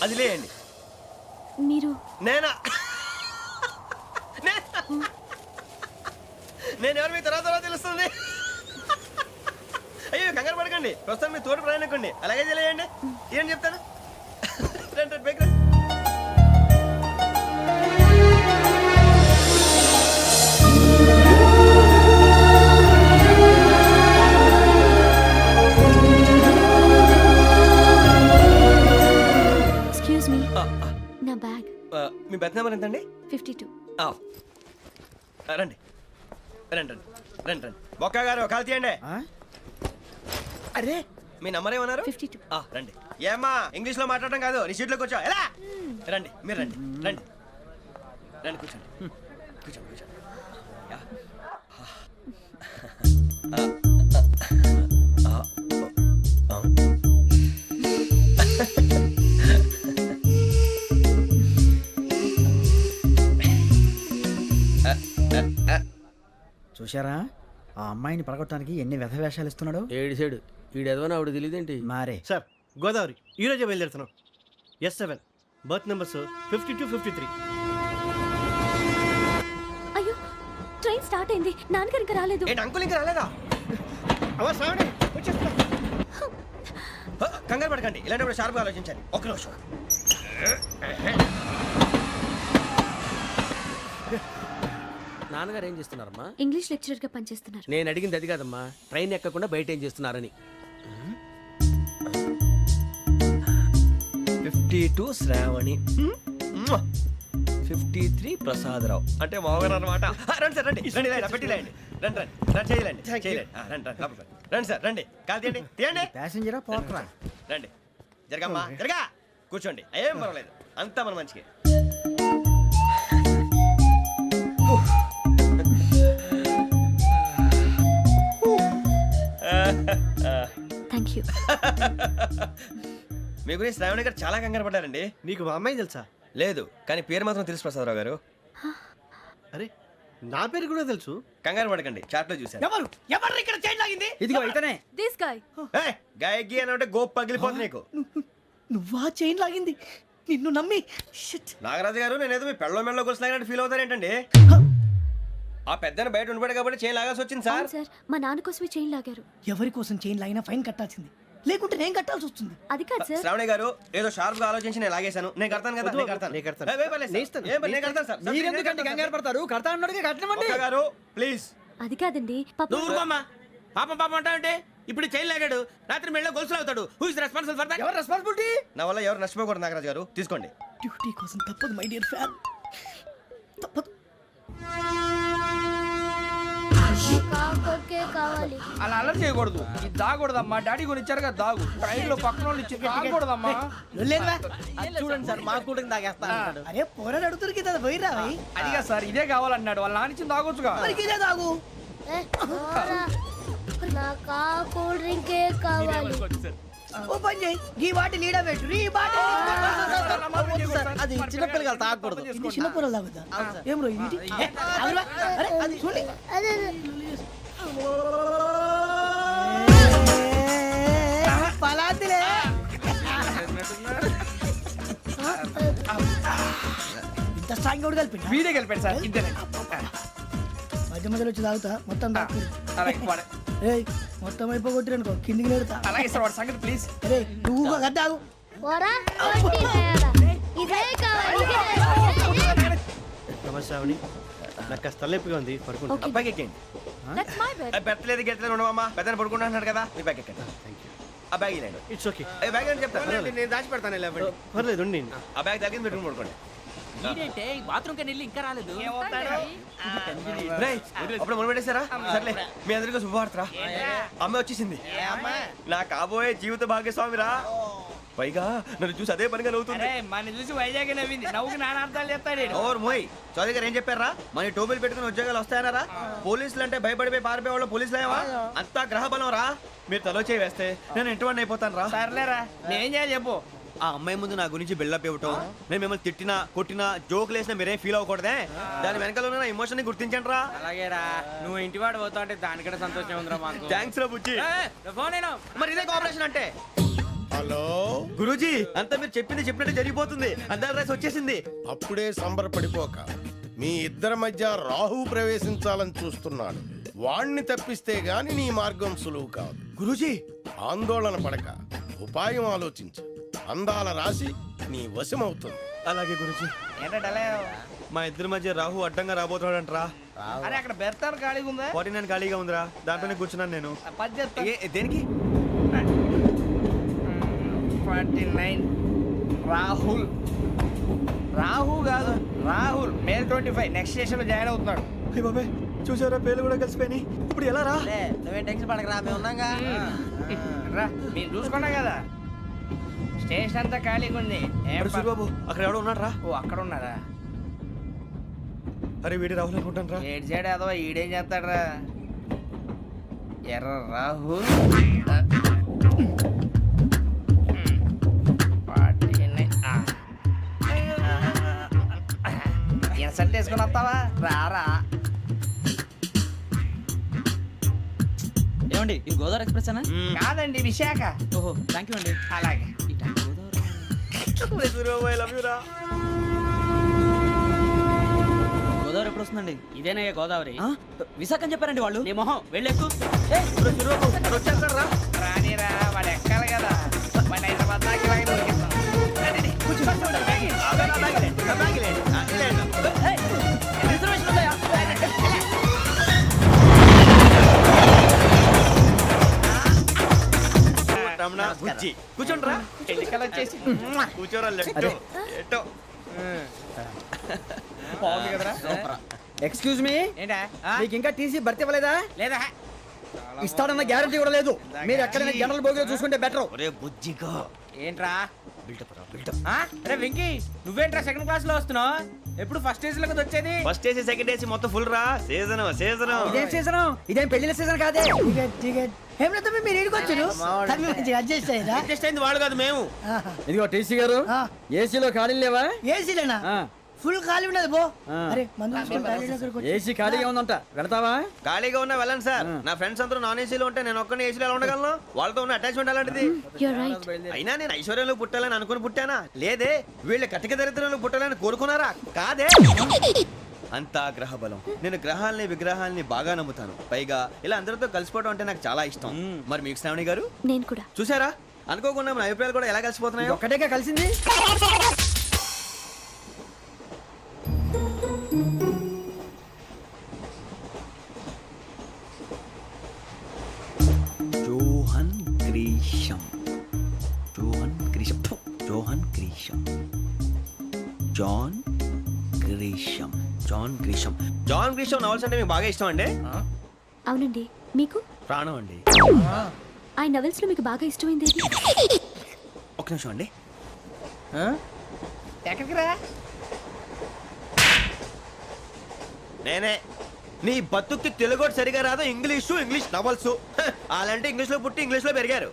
S4: అది లేండి.
S8: మీరు
S4: నేనా? నేను ఎవరు మీ తర్వాత తెలుస్తుంది. అయ్యో కంగారు పడకండి, ప్రస్తుతం మీ తోటి ప్రయాణకండి. అలాగే తెలియండి. ఏం చెప్తాను? రండి రండి, బైక్ రండి.
S8: ఎక్స్క్యూజ్ మీ, నా బ్యాగ్.
S4: మీ బెత్ నెంబర్ ఎంతండి?
S8: 52.
S4: రండి రండి రండి రండి రండి. బొక్క గారు కాల్ తీయండి.
S2: అరే
S4: మీ నంబర్ ఏమన్నారు
S11: 52.
S4: రండి ఏమ్మా ఇంగ్లీష్ లో మాట్లాడడం కాదు నీ సీట్లో కూర్చో ఎలా రండి మీరు రండి రండి రండి కూర్చోండి కూర్చోండి కూర్చోండి యా.
S2: చూశారా ఆ అమ్మాయిని పడగొట్టడానికి ఎన్ని వ్యధ వేషాలు ఇస్తున్నాడు.
S5: ఏడు సైడు వీడు ఎదవని ఆవిడ తెలియదేంటి.
S2: మారే
S4: సార్ గోదావరి ఈ రోజే బయలుదేరుతున్నాం S7 బర్త్ నెంబర్స్ 52 53.
S11: అయ్యో ట్రైన్ స్టార్ట్ అయింది, నాన్నగారు ఇంకా రాలేదు.
S4: ఏంటి అంకుల్ ఇంకా రాలేదా? అవర్ శ్రావణి వచ్చేస్తున్నా. కంగారు పడకండి, ఇలాంటప్పుడు షార్ప్గా ఆలోచించండి. ఒక్క నిమిషం.
S5: నాన్నగారు ఏం చేస్తున్నారమ్మా?
S11: ఇంగ్లీష్ లెక్చరర్ గా పనిచేస్తున్నారు.
S5: నేను అడిగింది అది కాదమ్మా, ట్రైన్ ఎక్కకుండా బయట ఏం చేస్తున్నారని.
S4: 52 శ్రావణి, 53 ప్రసాదరావు అంటే మామగారు అనమాట. రండి సార్ రండి రండి ఇలా పెట్టి లేండి. రండి రండి రండి చేయలేండి చేయలేండి. రండి రండి లోపలికి రండి. రండి సార్ రండి కాలు తీయండి తీయండి.
S2: ప్యాసింజరా పోట్రా.
S4: రండి జరగమ్మా జరగా కూర్చోండి, ఏం పర్వాలేదు అంతా మన మంచికి.
S11: Thank you.
S4: మీ గురించి శ్రావణి గారు చాలా కంగారు పడ్డారండి.
S2: నీకు మా అమ్మాయి తెలుసా?
S4: లేదు కానీ పేరు మాత్రం తెలుసు ప్రసాదరావు గారు.
S2: అరే నా పేరు కూడా తెలుసు.
S4: కంగారు పడకండి, చాట్ లో చూశాను.
S2: ఎవరు ఎవరు ఇక్కడ చైన్ లాగింది? ఇదిగో ఇతనే.
S11: This guy.
S4: గాయకి అని అంటే గోప్ పగిలిపోతుంది నీకు.
S2: నువ్వా చైన్ లాగింది? నిన్ను నమ్మి షిట్.
S4: నాగరాజు గారు నేనేదో మీ పెళ్ళ మెళ్ళ గురిసిలాగినట్టు ఫీల్ అవుతారేంటండి? ఆ పెద్దని బయట ఉండిపోయాడు కాబట్టి చేయి లాగాల్సి వచ్చింది సార్.
S11: సార్ మా నాన్న కోసమే చైన్ లాగారు.
S2: ఎవరి కోసం చైన్ లాగినా ఫైన్ కట్టాల్సింది, లేకుంటే నేను కట్టాల్సి వస్తుంది.
S11: అది కాదు సార్.
S4: శ్రావణి గారు ఏదో షార్ప్ గా ఆలోచించి నేను లాగేశాను. నేను కడతాను కదా, నేను కడతాను. ఏ, ఏ, పర్లేదు సార్. ఏ, నేను కడతాను సార్.
S2: మీరెందుకంటే కంగారు పడతారు? కడతా అన్నాడుగా కట్టమండి.
S4: ఒక్క గారు ప్లీజ్.
S11: అది కాదండి పాప.
S5: నువ్వు ఊరుకోమ్మా. పాపం పాపం అంటావంటే ఇప్పుడు చైన్ లాగాడు, రాత్రి మెళ్ళ గొలుసులు అవుతాడు. Who is responsible for that?
S2: ఎవరు రెస్పాన్సిబిలిటీ?
S4: నా వల్ల ఎవరు నష్టపోకూడదు నాగరాజు గారు, తీసుకోండి.
S2: డ్యూటీ కోసం తప్పదు మై డియర్ ఫ్యాన్, తప్పదు. అలా అలర్ చేయకూడదు. ఇది దాగకూడదమ్మా. డాడీ కొని ఇచ్చారు కదా దాగు. ట్రైన్ లో పక్కన వాళ్ళు ఇచ్చి దాగకూడదమ్మా.
S5: చూడండి సార్, మా కూడా తాగేస్తా.
S2: అరే పోరాడు అడుగుతారు కదా పోయిరా. అదిగా సార్ ఇదే కావాలన్నాడు. వాళ్ళ నాన్న ఇచ్చింది తాగొచ్చుగా. మరి ఇదే తాగు.
S8: కూల్ డ్రింకే కావాలి.
S2: ఓ పని చేయి, ఈ బాటి లీడ పెట్టు. ఈ బాటి
S5: అది చిన్నపిల్లలు తాగకూడదు.
S2: ఇది చిన్న పొరలు తాగుతా. ఏం రో ఇది? అరే అది చూడండి. పలాతిలే. ఇంత స్ట్రాంగ్ కూడా కలిపి వీడే కలిపాడు సార్. ఇద్దరే మధ్య మధ్యలో వచ్చి తాగుతా. మొత్తం ఏయ్ మొత్తం అయిపోగొట్టిరనుకో కిందికి నేడుతా. అలాగే సార్ వాడు సంగతి ప్లీజ్. అరే నువ్వు గద్దాగు.
S4: నమస్కారం. నాకు కాస్త తలెప్పిగా ఉంది, పడుకుంటా. బ్యాగ్ ఎక్కండి.
S11: That's my bed.
S4: పెట్టలేదు గెట్టలేదు ఉండమమ్మా. పెద్దని పడుకుంటా అన్నాడు కదా, మీ బ్యాగ్ ఎక్కండి. ఆ బ్యాగ్ ఇలాండి. It's okay. బ్యాగ్ అని చెప్తాను, నేను దాచి పెడతాను. పర్లేదు ఉండి. ఆ బ్యాగ్ తగ్గింది పెట్టుకుని పడుకోండి.
S5: బాత్రూమ్ కి వెళ్ళి ఇంకా రాలేదు.
S4: అప్పుడు మొదలు పెట్టేశారా? సర్లే మీ అందరికీ శుభవార్తరా. అమ్మ వచ్చేసింది. నా కాబోయే జీవిత భాగ్యస్వామిరా. పైగా నన్ను చూసి అదే పనిగా నవ్వుతుంది.
S2: మన చూసి వైజాగ్ నవ్వింది. నవ్వుకి నాన్న అర్థాలు చెప్తాడు.
S4: ఓర్ మోయ్ చౌదరి గారు ఏం చెప్పారా? మన టోబీలు పెట్టుకుని ఉద్యోగాలు వస్తాయనరా? పోలీసులు అంటే భయపడిపోయి పారిపోయే వాళ్ళు పోలీసులు ఏవా? అంతా గ్రహ బలం రా. మీరు తలో చేయి వేస్తే నేను ఇంటివాడిని అయిపోతాను రా.
S2: సర్లేరా, నేనేం చేయాలి చెప్పు.
S4: ఆ అమ్మాయి ముందు నా గురించి బిల్డప్ ఇవ్వటం, నేను మిమ్మల్ని తిట్టినా కొట్టినా జోకులు వేసినా మీరేం ఫీల్ అవ్వకూడదే. దాని వెనకాల ఉన్న ఎమోషన్ ని గుర్తించండి రా.
S5: అలాగేరా, నువ్వు ఇంటివాడు పోతా అంటే దానికంటే సంతోషం ఉందిరా మాకు.
S4: థ్యాంక్స్ రా బుజ్జి.
S5: ఫోన్ అయినా
S4: మరి ఇదే కోఆపరేషన్ అంటే.
S3: హలో
S4: గురూజీ అంతా మీరు చెప్పింది చెప్పినట్టు జరిగిపోతుంది. అందరి రైస్ వచ్చేసింది.
S3: అప్పుడే సంబరపడిపోక. మీ ఇద్దరి మధ్య రాహు ప్రవేశించాలని చూస్తున్నాడు. వాణ్ణి తప్పిస్తే గాని నీ మార్గం సులువు కాదు.
S4: గురూజీ
S3: ఆందోళన పడక, ఉపాయం ఆలోచించు. అందాల రాశి నీ వశమవుతుంది.
S4: అలాగే గురూజీ. మా ఇద్దరి మధ్య రాహు అడ్డంగా రాబోతున్నాడంటరా.
S2: అరే అక్కడ బెర్తాను ఖాళీగా ఉందా?
S4: 49 ఖాళీగా ఉందిరా, దాంట్లోనే కూర్చున్నాను నేను. దేనికి?
S2: 49 రాహుల్. రాహు కాదు రాహుల్. మే 25 నెక్స్ట్ స్టేషన్ లో జాయిన్ అవుతున్నాడు.
S4: బాబాయ్ చూసారా, పేర్లు కూడా కలిసిపోయినాయి. ఇప్పుడు ఎలా రా?
S5: నువ్వేం టెన్షన్ పడకరా, మేము ఉన్నాగా.
S2: రా మీరు చూసుకున్నా కదా స్టేషన్ అంతా ఖాళీగా ఉంది ఏం ప-
S4: సూరిబాబు అక్కడ ఎవడో ఉన్నాడు రా.
S2: ఓ అక్కడ ఉన్నారా
S4: అరే వీడి రాహుల్ అనుకుంటాను రా.
S2: ఏడు సైడ్ ఏదో ఈడేం చేస్తాడరా ఎర్ర రాహు ఇన్సల్ట్ వేసుకుని వస్తావా రారా
S9: ఏమండి ఇది గోదావరి ఎక్స్ప్రెస్ అనా?
S2: కాదండి విశాఖ
S9: ఓహో థ్యాంక్ యూ అండి.
S2: అలాగే
S9: ఈ time Godavari
S4: Suribabu I love you రా.
S9: గోదావరి ఎప్పుడు వస్తుందండి?
S2: ఇదేనయ్య గోదావరి
S9: ఆ? విశాఖ అని చెప్పారండి వాళ్ళు. నీ మొహం వెళ్ళెక్కు.
S4: వచ్చేస్తాడు రా.
S2: రానిరా వాడు ఎక్కాలి కదా వాడు హైదరాబాద్ దాకా ఇలాగే దొరికిస్తాం. రండి, రండి. కూర్చో, కూర్చో, బ్యాగ్ ఇయ్యి.
S9: రిజర్వేషన్ ఉందాయా?
S4: రమణ బుజ్జి కూర్చోండి రా.
S2: ఎన్నికలు వచ్చేసి
S4: కూర్చోరా లెట్టో ఎట్టో.
S2: బాగుంది కదరా
S12: ఎక్స్క్యూజ్ మీ,
S2: ఏంటా
S12: మీకు ఇంకా టీసీ భర్తీ ఇవ్వలేదా?
S2: లేదా
S12: ఇస్తాడన్న గ్యారంటీ కూడా లేదు. మీరు ఎక్కడైనా జనరల్ బోగిలో చూసుకుంటే బెటర్.
S4: ఒరే బుజ్జిగా
S2: ఏంట్రా
S4: బిల్డప్ రా బిల్డప్.
S2: అరే వెంకీ నువ్వేంట్రా సెకండ్ క్లాస్ లో వస్తున్నావు ఎప్పుడు ఫస్ట్ ఏజ్ లో కదా వచ్చేది
S4: ఫస్ట్ ఏసీ సెకండ్ ఏసీ మొత్తం ఫుల్ రా. Season season.
S12: ఇదేం సీజన్? ఇదేం పెళ్లిన సీజన్ కాదే. ఏమిటో మీరు ఏడుకొచ్చారు అడ్జస్ట్ అయ్యారా?
S4: అడ్జస్ట్ అయింది వాళ్ళు కాదు మేము.
S12: ఇదిగో టీసీ గారు, ఏసీలో ఖాళీ లేవా?
S2: ఏసీలేనా
S12: ఆ.
S2: ఫుల్ ఖాళీ ఉండదు బో
S12: ఆ.
S2: అరే మందు తీసుకొని టాయిలెట్ దగ్గరకు వచ్చి-
S12: ఏసీ ఖాళీగా ఉందంట, వెళతావా?
S4: ఖాళీగా ఉన్నా వెళ్ళండి సార్. నా ఫ్రెండ్స్ అందరూ నాన్ ఏసీలో ఉంటే నేను ఒక్కనే ఏసీలో ఎలా ఉండగలను? వాళ్ళతో ఉన్న అటాచ్మెంట్ అలాంటిది.
S8: You're right.
S4: అయినా నేను ఐశ్వర్యంలో పుట్టాలని అనుకుని పుట్టానా? లేదే. వీళ్ళ కటిక దరిద్రంలో పుట్టాలని కోరుకున్నారా? కాదే. అంతా గ్రహ బలం. నేను గ్రహాలని విగ్రహాలని బాగా నమ్ముతాను. పైగా ఇలా అందరితో కలిసిపోవడం అంటే నాకు చాలా ఇష్టం. మరి మీకు శ్రావణి గారు
S8: నేను కూడా
S4: చూసారా? అనుకోకుండా మన అభిప్రాయాలు కూడా ఎలా కలిసిపోతున్నాయో.
S12: ఒక్కటేగా కలిసింది.
S4: జోహన్ గ్రీషం జోహన్ గ్రీషం ఫు, John Grisham John Grisham John Grisham John గ్రీషం నవల్స్ అంటే మీకు బాగా ఇష్టం అండి?
S8: అవునండి. మీకు
S4: ప్రాణం అండి.
S8: ఆ నవెల్స్ లో మీకు బాగా ఇష్టమైంది ఏది?
S4: ఒక నిమిషం అండి.
S2: ఎక్కడికి రా
S4: నేనే. నీ బతుక్కి తెలుగు సరిగా రాదు, ఇంగ్లీష్ నవల్స్. అలాంటి ఇంగ్లీష్లో పుట్టి ఇంగ్లీష్లో పెరిగారు.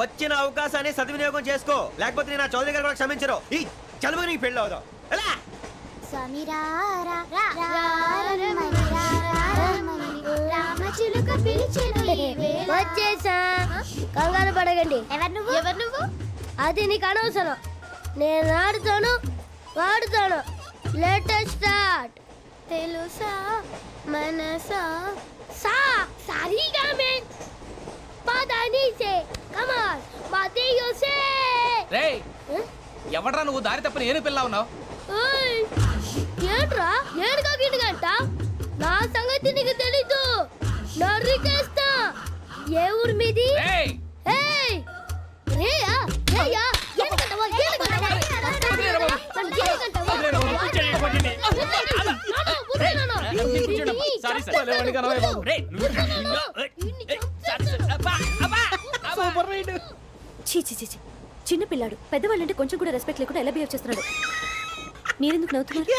S4: వచ్చిన అవకాశాన్ని సద్వినియోగం చేసుకో, లేకపోతే నేను నా చౌదరి గారు కూడా క్షమించరు. ఈ చదువు నీకు పెళ్ళి అవుదాం. ఎలా?
S11: వచ్చేసా కంగారు పడగండి. ఎవరు నువ్వు? అది నీకు అనవసరం. నేను ఆడుతాను వాడుతాను. Latest start. తెలుసా మనసా సా సారీగా మెన్ పదని సే కమాన్ మాదేయో సే.
S2: రేయ్ ఎవడ్రా నువ్వు దారి తప్పని ఏను పిల్ల ఉన్నావు
S11: ఓయ్ ఏంట్రా ఏడుగా గిడుగంట? నా సంగతి నీకు తెలీదు. నరికేస్తా. ఏ ఊరు మీది?
S2: రేయ్
S11: ఏయ్ రేయా రేయా ఏడుగంటవా ఏడుగంటవా
S8: చీ చీ చీ చీ. చిన్న పిల్లాడు పెద్దవాళ్ళంటే కొంచెం కూడా రెస్పెక్ట్ లేకుండా ఎలా బిహేవ్ చేస్తున్నాడు. మీరెందుకు నవ్వుతున్నారు?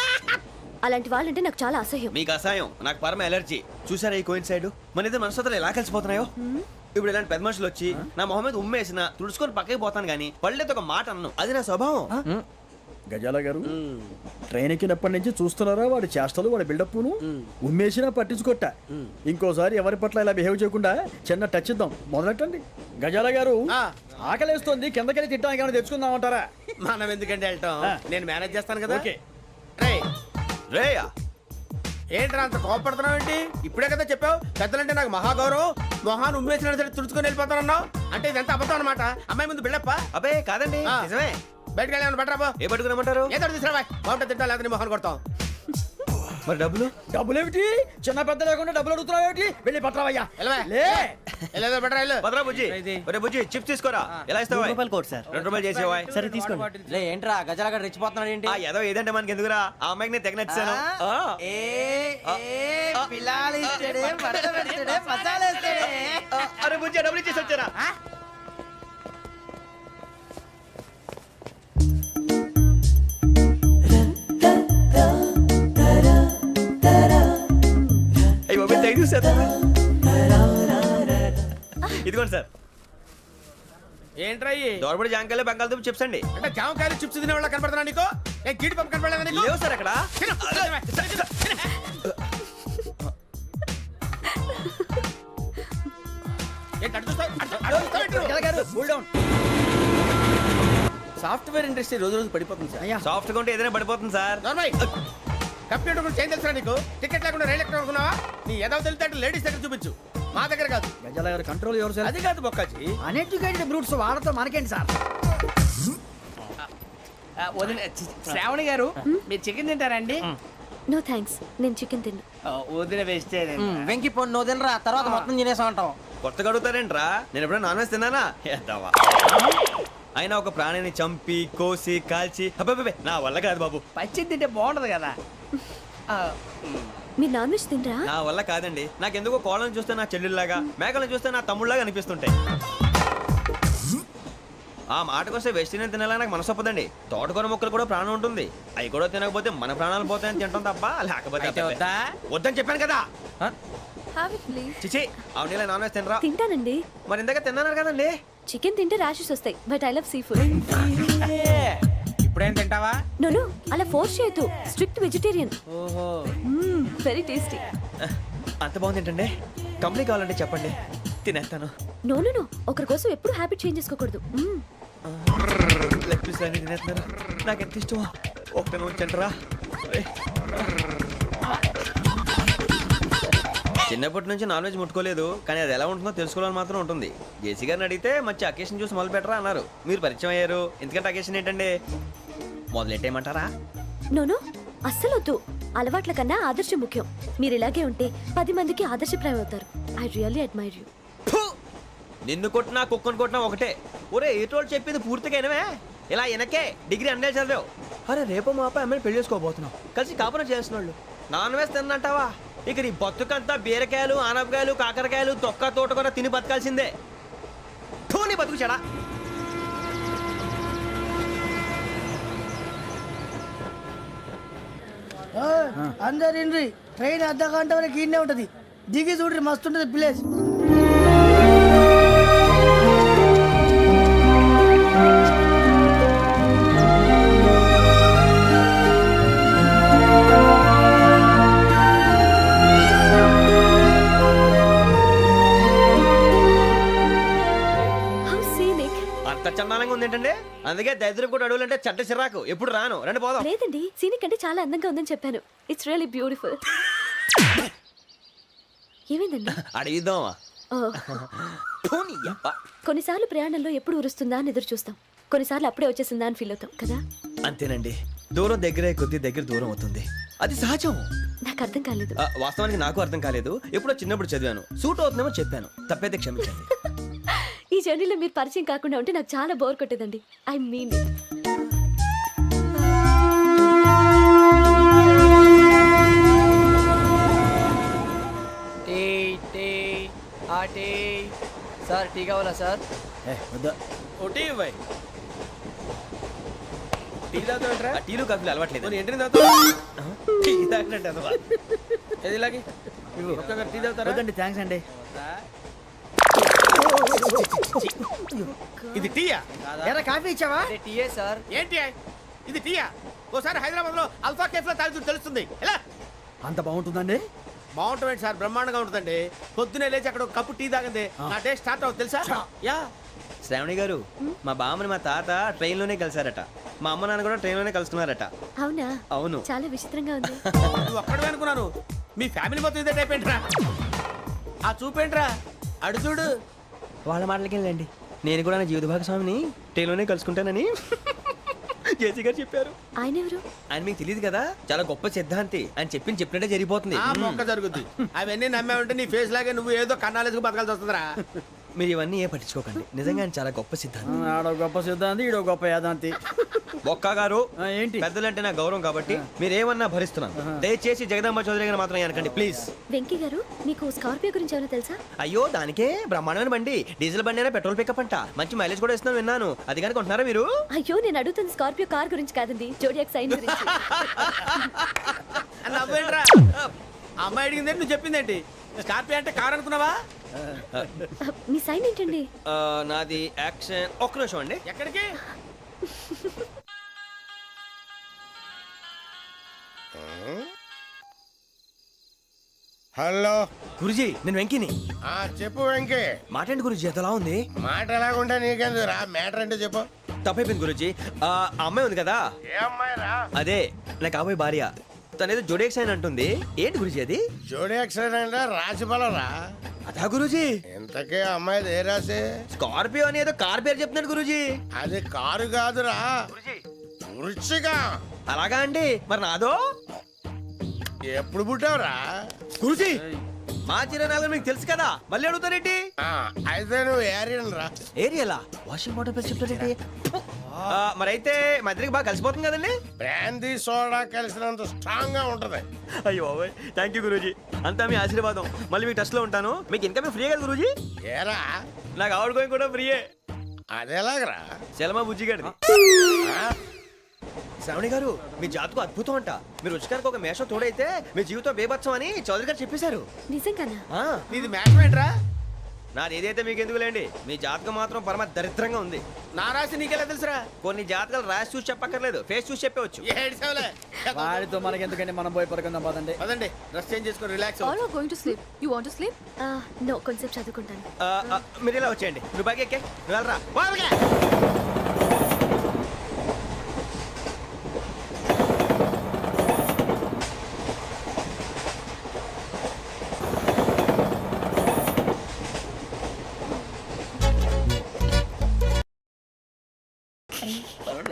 S8: అలాంటి వాళ్ళంటే నాకు చాలా అసహ్యం.
S4: మీకు అసహాయం, నాకు పరమ ఎలర్జీ. చూసారా ఈ కోయిన్ సైడ్? మన ఇద్దరు మనస్తత్వాలు ఎలా కలిసిపోతున్నాయో. ఇప్పుడు ఇలాంటి పెద్ద మనుషులు వచ్చి నా మొహం మీద ఉమ్మేసిన తుడుచుకొని పక్కకి పోతాను కానీ పళ్ళేతో ఒక మాట అన్ను. అది నా స్వభావం.
S12: గజాల గారు, ట్రైన్ ఎక్కినప్పటి నుంచి చూస్తున్నారా వాడి చేష్టలు, వాడి బిల్డప్ను? ఉమ్మేసినా పట్టించుకోట. ఇంకోసారి ఎవరి పట్ల ఇలా బిహేవ్ చేయకుండా చిన్న టచ్ ఇద్దాం. మొదలెట్టండి. గజాల గారు, ఆకలేస్తుంది, కిందకెళ్ళి తిట్టడానికి ఏమైనా తెచ్చుకుందామంటారా?
S4: మనం ఎందుకంటే వెళ్తాం, నేను మేనేజ్ చేస్తాను కదా.
S12: ఓకే.
S4: రేయా
S3: ఏంట్రా అంత కోపడుతున్నావు ఏంటి? ఇప్పుడే కదా చెప్పావు పెద్దలంటే నాకు మహాగౌరవం, మొహాన్ని ఉమ్మేసిన సరే తుడుచుకొని వెళ్ళిపోతానన్నావు. అంటే ఇదంతా అబద్ధం అనమాట. అమ్మాయి ముందు బిళ్ళప్ప.
S4: అబ్బే కాదండి, నిజమే.
S3: బయటకు వెళ్ళాను బట్రాబో.
S4: ఏ పట్టుకురమ్మంటారు?
S3: ఏదో తీసుకురా బాగుంటుంది తింటా, లేదా మొహాన్ని కొడతాం.
S4: మరి డబ్బులు
S12: డబ్బులు ఏమిటి చిన్న పెద్ద లేకుండా డబ్బులు అడుగుతున్నావు ఏమిటి వెళ్ళి పట్టరావయ్యా లే
S4: భద్రా బుజ్జి ఒరే బుజ్జి చిప్స్ తీసుకోరా ఎలా ఇస్తావా
S2: కోట్ సార్
S4: 2 రూపాయలు చేసేవా
S2: సరే తీసుకోండి
S4: లే ఏంట్రా గజాలగా రెచ్చిపోతున్నాడు ఏంటి ఏదో ఏదంటే మనకి ఎందుకురా ఆ అమ్మాయికి నేను తెగ నచ్చాను అరే బుజ్జి డబ్బులు ఇచ్చేసి వచ్చారా థ్యాంక్ యూ సార్ ఇదిగోండి సార్
S5: ఏంట్రా
S4: దోరబడి జాంకాయలు బంగాళదుంప చిప్స్ అండి
S3: అంటే జామకాయలు చిప్స్ తినే వాళ్ళ కనపడుతున్నా నీకు ఏ గీడి పంప కనపడలేదా నీకు
S4: లేవు సార్ అక్కడ
S3: ఏంటి అటు చూస్తావ్? అటు చూస్తావ్ ఏంటి?
S5: సాఫ్ట్వేర్ ఇండస్ట్రీ రోజు రోజు పడిపోతుంది సార్.
S4: సాఫ్ట్ గా ఉంటే ఏదైనా పడిపోతుంది సార్
S3: నార్మల్ కంప్యూటర్ గురించి ఏం తెలుసా నీకు టికెట్ లేకుండా రైలు ఎక్కడ అనుకున్నావా నీ ఏదో తెలితే లేడీస్ దగ్గర చూపించు మా దగ్గర కాదు
S12: గజాల గారు కంట్రోల్ ఎవరు సార్
S5: అది కాదు బొక్కాజీ.
S12: అన్ఎడ్యుకేటెడ్ బ్రూట్స్ వాళ్ళతో మనకేంటి సార్
S5: శ్రావణి గారు మీరు చికెన్ తింటారండి?
S8: నో థ్యాంక్స్, నేను చికెన్ తిన్నా.
S5: వదిన వేస్తే
S2: వెంకి పొన్ను నువ్వు తినరా తర్వాత మొత్తం తినేసా ఉంటాం.
S4: కొత్తగా అడుగుతారేంట్రా నేను ఎప్పుడైనా నాన్ వెజ్ తిన్నానా ఎద్దావా అయినా ఒక ప్రాణిని చంపి కోసి కాల్చి అబ్బబ్బబ్బే, నా వల్ల కాదు బాబు
S5: పచ్చి తింటే బాగుంటది కదా.
S8: మీరు నాన్ వెజ్ తినరా?
S4: నా వల్ల కాదండి నాకెందుకో కోళ్ళని చూస్తే నా చెల్లెళ్ళలాగా మేకలను చూస్తే నా తమ్ముళ్ళలాగా అనిపిస్తుంటాయి ఆ మాటకొస్తే వెస్టిరియన్ తినాలని నాకు మనసు ఒప్పదండి తోటకూర మొక్కలు కూడా ప్రాణం ఉంటుంది అవి కూడా తినకపోతే మన ప్రాణాలు పోతాయని తింటాం తప్ప లేకపోతే అబ్బబ్బే. వద్దని చెప్పాను కదా
S11: Have it, please.
S4: చిచి అవునీ నాన్ వెజ్ తినరా
S8: తింటానండి.
S4: మరి ఇందాక తిన్నాను కదండి
S8: చికెన్ తింటే ర్యాషెస్ వస్తాయి, but I love sea food.
S5: ఇప్పుడేం తింటావా?
S8: నో అలా ఫోర్స్ చేయొద్దు. Strict vegetarian.
S5: ఓహో
S8: వెరీ టేస్టీ.
S4: అంత బాగుంది ఏంటండి కంప్లీట్ కావాలంటే చెప్పండి తినేస్తాను
S8: నో ఒకరి కోసం ఎప్పుడు హ్యాబిట్ చేంజ్ చేసుకోకూడదు.
S4: లెగ్ పీస్ అన్ని తినేస్తున్నారు నాకు ఎంత ఇష్టమో ఒకటే ఉంచండిరా చిన్నప్పటి నుంచి నాన్ వెజ్ ముట్టుకోలేదు కానీ అది ఎలా ఉంటుందో తెలుసుకోవాలని మాత్రం ఉంటుంది జేసీ గారిని అడిగితే మంచి అకేషన్ చూసి మొదలు పెట్టరా అన్నారు మీరు పరిచయం అయ్యారు ఎందుకంటే అకేషన్ ఏంటండి మొదలెట్టేయమంటారా?
S8: నో అస్సలు వద్దు. అలవాట్ల కన్నా ఆదర్శం ముఖ్యం. మీరు ఇలాగే ఉంటే 10 మందికి ఆదర్శప్రాయం అవుతారు. I really admire you.
S4: నిన్ను కొట్టినా కుక్కను కొట్టినా ఒకటే ఒరే ఏటోళ్ళు చెప్పింది పూర్తిగా వినవే ఇలా వెనకే డిగ్రీ అన్నే చదివావు అరే రేపు మా అబ్బాయి అమ్మని పెళ్లి చేసుకోబోతున్నావు కలిసి కాపురం చేస్తున్నాళ్ళు నాన్ వెజ్ తిన్నంటావా ఇక నీ బతుకంతా బీరకాయలు ఆనపకాయలు కాకరకాయలు తొక్క తోట కూడా తిని బతకాల్సిందే నీ బతుకు చెడా
S2: అందరు ఇండ్రి ట్రైన్ అర్ధ గంట వరకు ఇన్నే ఉంటది దిగి చూడ్రి మస్తు ఉంటది ప్లేస్.
S4: అంత చందానంగా ఉంది ఏంటంటే అందుకే దరిద్రం కూడా అడవులంటే చెడ్డ చిరాకు ఎప్పుడు రాను రండి పోదాం
S8: లేదండి, సీనిక్ అంటే చాలా అందంగా ఉందని చెప్పాను. It's really beautiful. ఏమైందండి?
S4: అడిగిద్దామా
S8: కొన్నిసార్లు ప్రయాణంలో ఎప్పుడు ఉరుస్తుందా అని ఎదురు చూస్తాం, కొన్నిసార్లు అప్పుడే వచ్చేసిందా అని ఫీల్ అవుతాం కదా.
S4: అంతేనండి దూరం దగ్గరే కొద్ది దగ్గర దూరం అవుతుంది అది సహజం
S8: నాకు అర్థం కాలేదు.
S4: వాస్తవానికి నాకు అర్థం కాలేదు ఎప్పుడో చిన్నప్పుడు చదివాను సూట్ అవుతుందేమో చెప్పాను తప్పైతే క్షమించండి
S8: ఈ జర్నీలో మీరు పరిచయం కాకుండా ఉంటే నాకు చాలా బోర్ కొట్టేదండి. I mean it.
S2: Sir tea కావాలా సార్?
S5: ఒకటి ఇవ్వై. టీ తాగుతావేంట్రా?
S4: టీలు కాఫీలు అలవాట్లేదు
S5: ఏంటి తాగుతావు?
S4: టీ తాగినట్టు అదవా.
S5: ఏది ఇలాగే ఒక్కొక్కరు టీ తాగుతారా?
S12: వద్దండి థ్యాంక్స్ అండి.
S3: ఇది టీయా
S2: ఎరా కాఫీ ఇచ్చావా?
S5: టీయే సార్.
S3: ఏంటి ఇది టీయా ఓసారి హైదరాబాద్ లో అల్ఫా కేఫ్ లో తాగుతూ తెలుస్తుంది ఎలా
S12: అంత బాగుంటుందండి?
S3: బాగుంటుంది సార్ బ్రహ్మాండంగా ఉంటుందండి పొద్దునే లేచి అక్కడ ఒక కప్పు టీ తాగింది నా డే స్టార్ట్ అవుతుంది తెలుసా
S4: యా శ్రావణి గారు మా బామ్మని మా తాత ట్రైన్ లోనే కలిసారట మా అమ్మ నాన్న కూడా ట్రైన్ లోనే కలుసుకున్నారట
S8: అవునా?
S4: అవును
S8: చాలా విచిత్రంగా ఉంది.
S3: నువ్వు ఒక్కడే అనుకున్నాను మీ ఫ్యామిలీ మొత్తం ఇదే టైప్ ఏంట్రా ఆ చూపేంట్రా అడు చూడు
S4: వాళ్ళ మాటలకి వెళ్ళండి నేను కూడా నా జీవిత భాగస్వామిని ట్రైన్ లోనే కలుసుకుంటానని జేసీ గారు చెప్పారు.
S8: ఆయన ఎవరు?
S4: ఆయన మీకు తెలియదు కదా, చాలా గొప్ప సిద్ధాంతి. ఆయన చెప్పినట్టే జరిగిపోతుంది.
S5: ఆ మొక్క జరుగుద్ది. అవన్నీ నమ్మే ఉంటే నీ ఫేస్ లాగే నువ్వు ఏదో కన్నాలేసుకు బతకాల్సి వస్తుందిరా.
S4: మీరు ఇవన్నీ ఏ పట్టించుకోకండి. నిజంగా ఆయన చాలా గొప్ప సిద్ధాంతి.
S12: ఆడో గొప్ప సిద్ధాంతి, ఈడో గొప్ప యాదాంతి.
S4: బొక్క గారు,
S12: ఏంటి?
S4: పెద్దలంటే నా గౌరవం కాబట్టి మీరేమన్నా భరిస్తున్నాను. దయచేసి జగదాంబ చౌదరి గారు మాత్రం అనకండి ప్లీజ్.
S8: వెంకీ గారు, మీకు స్కార్పియో గురించి ఏమైనా తెలుసా?
S4: అయ్యో దానికే బ్రహ్మాండమైన బండి. డీజిల్ బండి అయినా పెట్రోల్ పికప్ అంట. మంచి మైలేజ్ కూడా ఇస్తున్నాను విన్నాను. అది కనుక కొంటున్నారా మీరు?
S8: అయ్యో, నేను అడుగుతుంది స్కార్పియో కార్ గురించి కాదండి, జోడియాక్ సైన్ గురించి.
S5: నవ్వేంట్రా? అమ్మాయి అడిగిందేంటి, నువ్వు చెప్పిందేంటి? స్కార్పియో అంటే కారు అనుకున్నావా?
S8: మీ సైన్ ఏంటండి?
S4: నాది యాక్షన్. ఒక్క నిమిషం అండి.
S5: ఎక్కడికి?
S3: హలో
S4: గురుజీ, నేను వెంకిని.
S3: చెప్పు వెంకీ.
S4: మాటండి గురుజీ, ఎంతలా ఉంది?
S3: మాట ఎలాగుంటా నీకెందుకు రా, మ్యాటర్ అంటే చెప్పు.
S4: తప్పైపోయింది గురుజీ. ఆ అమ్మాయి ఉంది కదా,
S3: ఏ అమ్మాయి రా?
S4: అదే నా కాబోయే భార్య. తనేదో జోడేక్స్ అని అంటుంది. ఏంటి గురుజీ అది?
S3: జోడి యాక్సిడెంట్ రాసి బలరా.
S4: అదా గురుజీ?
S3: ఇంతకే అమ్మాయిది ఏ రాసి?
S4: స్కార్పియో అని ఏదో కార్ పేరు చెప్తున్నాడు గురుజీ.
S3: అది కారు కాదురా, వృచ్చిక.
S4: అలాగా అండి, మరి నాదో?
S3: ఎప్పుడు పుట్టావురా?
S4: గురుజీ, మా చిరనాలు మీకు తెలుసు కదా, మళ్ళీ అడుగుతారేంటి?
S3: అయితే నువ్వు ఏరియన్ రా.
S4: ఏరియలా? వాషింగ్ వాటర్ పేరు చెప్తారేంటి? మరైతే మా ఇద్దరికి బాగా కలిసిపోతుంది కదండి?
S3: బ్రాందీ సోడా కలిసినంత స్ట్రాంగ్ గా ఉంటది.
S4: అయ్యో థ్యాంక్ యూ గురూజీ, అంతా మీ ఆశీర్వాదం. మళ్ళీ మీ టచ్ లో ఉంటాను. మీకు ఇంకా ఫ్రీ కదా గురూజీ?
S3: ఏరా,
S4: నాకు ఆవిడ గోయింగ్ కూడా ఫ్రీయే.
S3: అదేలాగరా?
S4: చలమా బుజ్జి గారిది. శ్రావణి గారు, మీ జాతకు అద్భుతం అంట. మీరు రుచికారికి ఒక మేషం తోడైతే మీ జీవితం బేబత్సం అని చౌదరి గారు చెప్పేశారు.
S8: నిజంగానా?
S5: నీది మ్యాచ్ ఏంట్రా?
S4: నాది ఏదైతే మీకు ఎందుకులేండి, మీ జాతకం మాత్రం పరమ దరిద్రంగా ఉంది.
S5: నా రాసి నీకెలా తెలుసురా?
S4: కొన్ని జాతకాలు రాసి చూసి చెప్పక్కర్లేదు, ఫేస్ చూసి చెప్పవచ్చు.
S5: ఏడ్చావులే.
S12: వాడితో మనకి ఎందుకంటే మనం పోయి పడుకుందాం పదండి.
S5: పదండి, డ్రెస్ చేంజ్ చేసుకొని relax
S11: All are going to sleep. You want to sleep?
S8: No, కొంచెం చదువుకుంటాను.
S4: మీరు ఇలా వచ్చేయండి. నువ్వు బాగా ఎక్కే, నువ్వు వెళ్ళరా.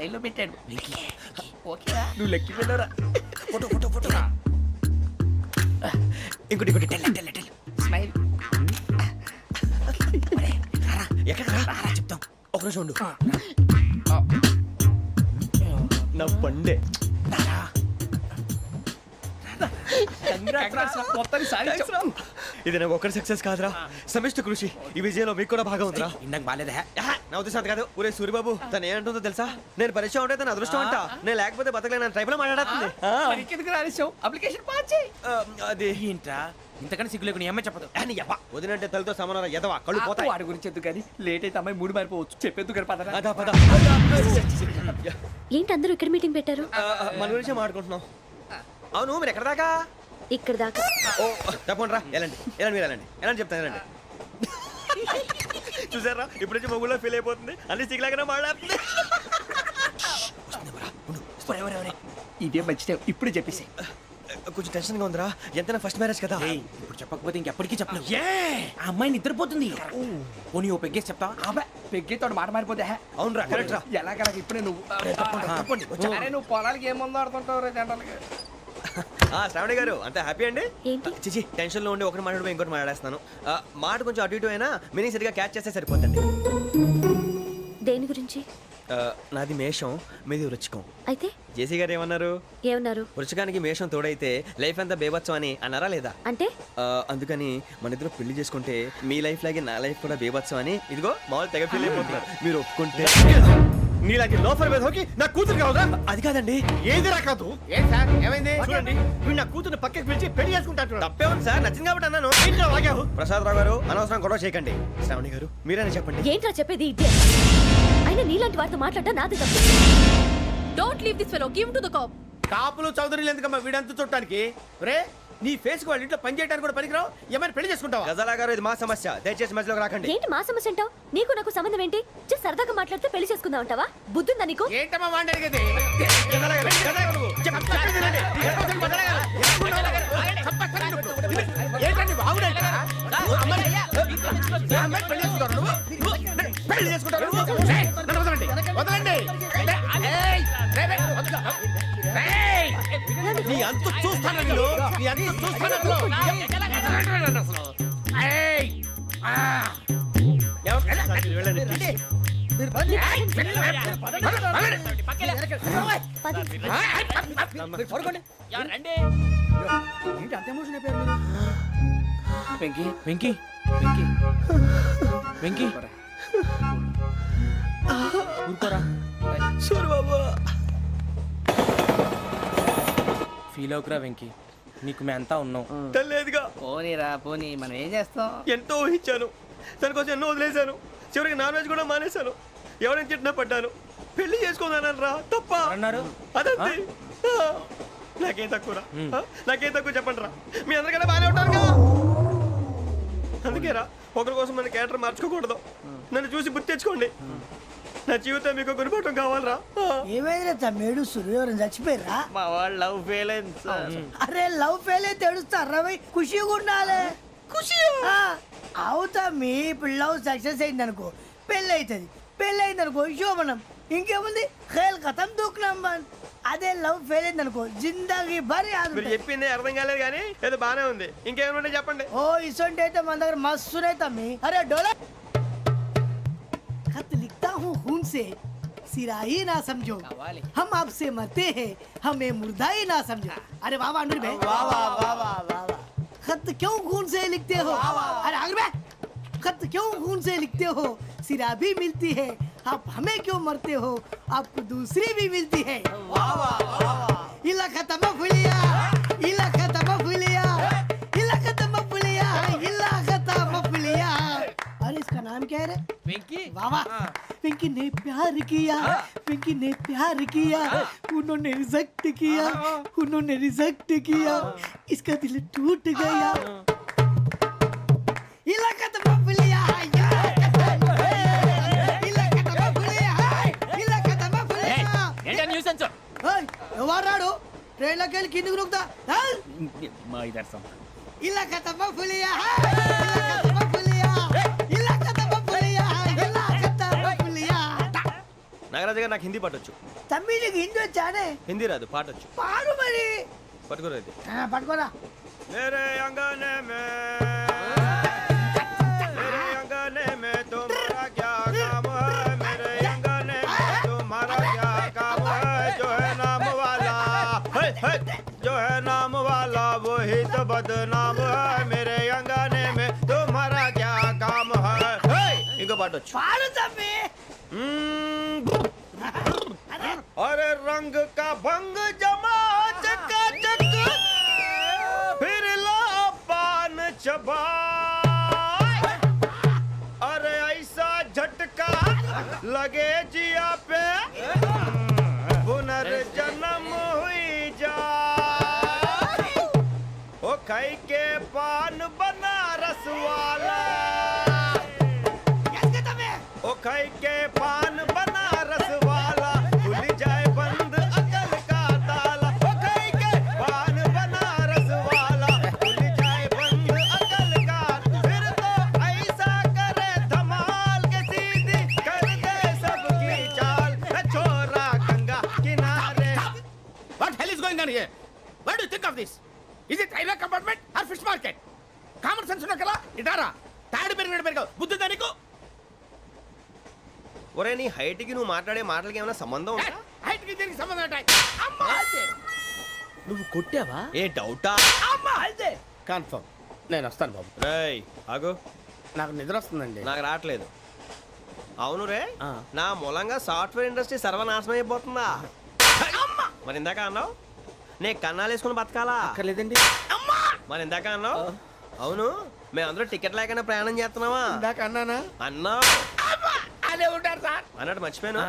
S5: లైన్లో పెట్టాడు.
S4: నువ్వు లెక్కి వెళ్ళరా. Photo photo photo. ఇంకోటి ఇంకోటి టెల్ టెల్ టెల్.
S5: స్మైల్.
S4: ఎక్కడ చెప్తాం. ఒక నిమిషం ఉండు. నా పండే. ఇది నాకు ఒక్కరి సక్సెస్ కాదురా, సమిష్టి కృషి. ఈ విజయంలో మీకు కూడా భాగం ఉందిరా.
S5: ఇందాక బాలేదా?
S4: నా ఉద్దేశం కాదు. ఊరే సూరిబాబు, తను ఏమంటుందో తెలుసా? నేను పరిచయం ఉంటే తన అదృష్టం అంట. నేను లేకపోతే బతకలేను ట్రైబ్ లో మాట్లాడుతుంది.
S5: ఎందుకు రాలేసావు? అప్లికేషన్ పాస్ చేయి.
S4: అది
S5: ఏంట్రా ఇంతకన్నా సిగ్గు లేకుండా ఏమై చెప్పదు.
S4: వదినంటే తలతో సమానం ఎదవా, కళ్ళు పోతాయి.
S5: వాడి గురించి ఎందుకు కానీ లేట్ అయితే అమ్మాయి మూడు మారిపోవచ్చు. చెప్పేందుకు కానీ పద.
S4: అదా పద.
S8: ఏంటి అందరూ ఇక్కడ మీటింగ్ పెట్టారు?
S4: మన గురించి మాట్లాడుకుంటున్నాం. అవును, మీరు ఎక్కడ దాకా?
S8: ఇక్కడ దాకా.
S4: ఓ తప్పకుండా రా, వెళ్ళండి వెళ్ళండి, మీరు వెళ్ళండి వెళ్ళండి, చెప్తాను వెళ్ళండి. చూసారా, ఇప్పుడు నుంచి మొగుల్లో ఫీల్ అయిపోతుంది. అన్ని సిగ్లాగానే మాట్లాడుతుంది.
S5: ఇదే మంచి టైం, ఇప్పుడు చెప్పేసి.
S4: కొంచెం టెన్షన్ గా ఉందిరా, ఎంతైనా ఫస్ట్ మ్యారేజ్ కదా.
S5: ఇప్పుడు చెప్పకపోతే ఇంకెప్పటికీ చెప్పలేవు. ఆ అమ్మాయి నిద్రపోతుంది. పోనీ ఓ పెగ్గేసి చెప్తావా? అబ్బాయి పెగ్గేతో మాట మారిపోతే.
S4: అవునురా, కరెక్ట్ రా.
S5: ఎలాగలా ఇప్పుడే నువ్వు
S4: తప్పండి.
S5: అరే నువ్వు పొలాలకి ఏముందో ఆడుతుంటావు రే జనరల్గా.
S4: శ్రావణి గారు, అంత హ్యాపీ అండి?
S8: ఏంటి?
S4: చిచి, టెన్షన్ లో ఉండి ఒకటి మాట్లాడిపోయి ఇంకోటి మాట్లాడేస్తున్నాను. మాట కొంచెం అటు ఇటు అయినా మీనింగ్ సరిగా క్యాచ్ చేస్తే సరిపోతుంది.
S8: దేని గురించి?
S4: నాది మేషం, మీది వృచ్చికం.
S8: అయితే
S4: జేసీ గారు ఏమన్నారు?
S8: ఏమన్నారు?
S4: వృచ్చికానికి మేషం తోడైతే లైఫ్ అంతా బేబత్సం అని అన్నారా లేదా?
S8: అంటే
S4: అందుకని మన ఇద్దరు పెళ్లి చేసుకుంటే మీ లైఫ్ లాగే నా లైఫ్ కూడా బేబత్సం అని ఇదిగో మామూలు తెగ ఫీల్ అయిపోతున్నారు. మీరు ఒప్పుకుంటే నీలాంటి లోఫర్ మీద హోకి నా కూతురు కావదా? అది కాదండి.
S5: ఏది రాకాదు. ఏం సార్ ఏమైంది?
S4: చూడండి, వీడు నా కూతురు పక్కకి పిలిచి పెళ్లి చేసుకుంటాడు. తప్పే ఉంది సార్, నచ్చింది కాబట్టి అన్నాను. ప్రసాద్ రావు గారు, అనవసరం గొడవ చేయకండి. శ్రావణి గారు, మీరైనా చెప్పండి.
S8: ఏంట్రా చెప్పేది? అయినా నీలాంటి వారితో మాట్లాడటం నాది తప్పు.
S11: Don't leave this fellow. Give him to the cop.
S5: కాపులు చౌదరులు ఎందుకమ్మా వీడంతా చూడటానికి? రే, నీ ఫేస్ కు వాళ్ళ ఇంట్లో పని చేయడానికి కూడా పనికిరావు. ఏమైనా పెళ్లి చేసుకుంటావా?
S4: గజాలా గారు, ఇది మా సమస్య, దయచేసి మధ్యలోకి రాకండి.
S8: ఏంటి మా సమస్య అంటావు? నీకు నాకు సంబంధం ఏంటి? జస్ట్ సరదాగా మాట్లాడితే పెళ్లి చేసుకుందాం అంటావా? బుద్ధుందా నీకు?
S5: ఏంటమ్మా వాడిని అడిగేది? ఏంటండి బాగుండే పెళ్లి చేసుకుంటారు.
S3: వదలండి వదలండి నీ అంత చూస్తాను వీళ్ళు, నీ అంత చూస్తాను అసలు.
S2: ఏంటి అంత ఎమోషన్ అయిపోయారు మీరు?
S5: వెంకీ వెంకీ వెంకీ వెంకీ ఊరుకోరా ఫీల్ అవుకురా వెంకీ, నీకు మేమంతా ఉన్నాం.
S4: తెలియదుగా
S2: పోనీరా పోనీ, మనం ఏం చేస్తాం?
S4: ఎంతో ఊహించాను, దానికోసం ఎన్నో వదిలేశాను, చివరికి నాన్ వెజ్ కూడా మానేశాను. ఎవరైనా తిట్టినా పడ్డాను, పెళ్లి చేసుకుందానని రా తప్ప
S5: అన్నారు
S4: అదంతే. నాకేం తక్కువరా, నాకేం తక్కువ చెప్పండి రా, మీ అందరికన్నా బాగానే ఉంటారుగా. అందుకేరా ఒకరి కోసం మన క్యారెక్టర్ మార్చుకోకూడదు. నన్ను చూసి గుర్తు తెచ్చుకోండి. నా జీవితం మీకు గురిపటం కావాలరా.
S2: ఏమైనా తమ్మేడు సూర్యవరం చచ్చిపోయిరా?
S5: మా వాళ్ళు లవ్ ఫెయిల్ అయింది సార్.
S2: అరే లవ్ ఫెయిల్ అయితే ఏడుస్తారా? ఖుషిగా ఉండాలి. ఖుషి అవుతా. మీ ఇప్పుడు లవ్ సక్సెస్ అయింది అనుకో పెళ్ళి అవుతుంది, పెళ్ళి అయింది అనుకో శోభనం. ఇంకేముంది ఖేల్ కథం దూకునాం బాన్. అదే లవ్ ఫెయిల్ అయింది అనుకో జిందాగీ భారీ
S4: మీరు చెప్పింది అర్థం కాలేదు కానీ ఏదో బాగానే ఉంది. ఇంకేమైనా చెప్పండి.
S2: ఓ ఇసొంటి అయితే మన దగ్గర మస్తునే తమ్మి. అరే డోలా खत लिखता हूँ खून से सिरा ही ना समझो, हम आपसे मरते हैं हमें मुर्दा ही ना समझो. अरे वाह वाह अनुर भाई, वाह वाह वाह वाह वाह. खत क्यों खून से लिखते हो? अरे अनुर भाई, खत क्यों खून से लिखते हो? सिरा भी मिलती है, आप हमें क्यों मरते हो? आपको दूसरी भी मिलती है. वाह वाह वाह. इला खत्म फुलिया, इला खत्म फुलिया, इला खत्म फुलिया, इला खत्म फुलिया. अरे इसका नाम क्या है रे?
S5: వెంకీ
S2: वाह पिंकी ने प्यार किया, पिंकी ने प्यार किया, उन्होंने रिजेक्ट किया, उन्होंने रिजेक्ट किया, इसका दिल टूट गया. इलाका तो बबलिया, इलाका तो बबलिया, इलाका तो बबलिया.
S10: ఏంటా న్యూసెన్స్?
S2: ओए ఎవరాడు ట్రైన్ లోకి వెళ్ళి కిందికి నొక్కుతా.
S9: మా ఇదర్శం
S2: ఇలాకా तो बबलिया, इलाका तो बबलिया, इलाका तो बबलिया, इलाका तो बबलिया.
S4: నాగరాజు గారు నాకు హిందీ పాటొచ్చు.
S2: తమ్మి నీకు హిందీ వచ్చానే?
S4: హిందీ రాదు, పాటొచ్చు.
S2: పాడు మరి.
S4: పట్టుకోలేదు.
S2: పట్టుకోరా.
S4: मेरे अंगने में, मेरे अंगने में तुम्हारा क्या काम है? मेरे अंगने में तुम्हारा क्या काम है? जो है नाम वाला, जो है नाम वाला वही तो बदनाम है. मेरे अंगने में तुम्हारा क्या काम है? इनको पाटो.
S2: పాడు తమ్మి.
S4: अरे रंग का भंग जमा चकाचक, फिर ला पान चबा. अरे ऐसा झटका लगे जिया पे, पुनर्जन्म हुई जा. ओ खाई के पान बनारस वाला, ओ खाई के पान बनारस वाला, खुल जाए बंद अकल का ताला. ओ खाई के पान बनारस वाला, खुल जाए बंद अकल का. फिर तो ऐसा करे धमाल के सीधी कर दे सबकी चाल. छोरा गंगा किनारे.
S3: What hell is going on here? What do you think of this? Is it railway compartment or fish market? Common sense ఉన్నా కదా ఇటారా. తాడి పెరిగినట్టు పెరిగావు, బుద్ధి దానికి.
S4: ఒరే నీ హైట్ కి నువ్వు మాట్లాడే మాటలకి ఏమైనా సంబంధం ఉందా?
S3: హైట్ కి దీనికి సంబంధం ఉంటాయి. అమ్మా అదే.
S5: నువ్వు కొట్టావా?
S4: ఏ డౌటా?
S3: అమ్మా అదే. కన్ఫర్మ్. నేను వస్తాను బాబు.
S4: రేయ్ ఆగు,
S3: నాకు నిద్ర వస్తుందండి.
S4: నాకు రావట్లేదు. అవును రే, నా మూలంగా సాఫ్ట్వేర్ ఇండస్ట్రీ సర్వనాశనం అయిపోతుందా? మరి ఇందాక అన్నావు నే కన్నాలు వేసుకుని బతకాలా?
S5: అక్కర్లేదండి.
S4: మరి ఇందాక అన్నావు అవును మేమందరూ టికెట్ లేకుండా ప్రయాణం చేస్తున్నావా?
S3: ఇందాక అన్నానా?
S4: అన్నావు.
S3: అదే ఉంటారు సార్.
S4: అన్నట్టు మర్చిపోయాను.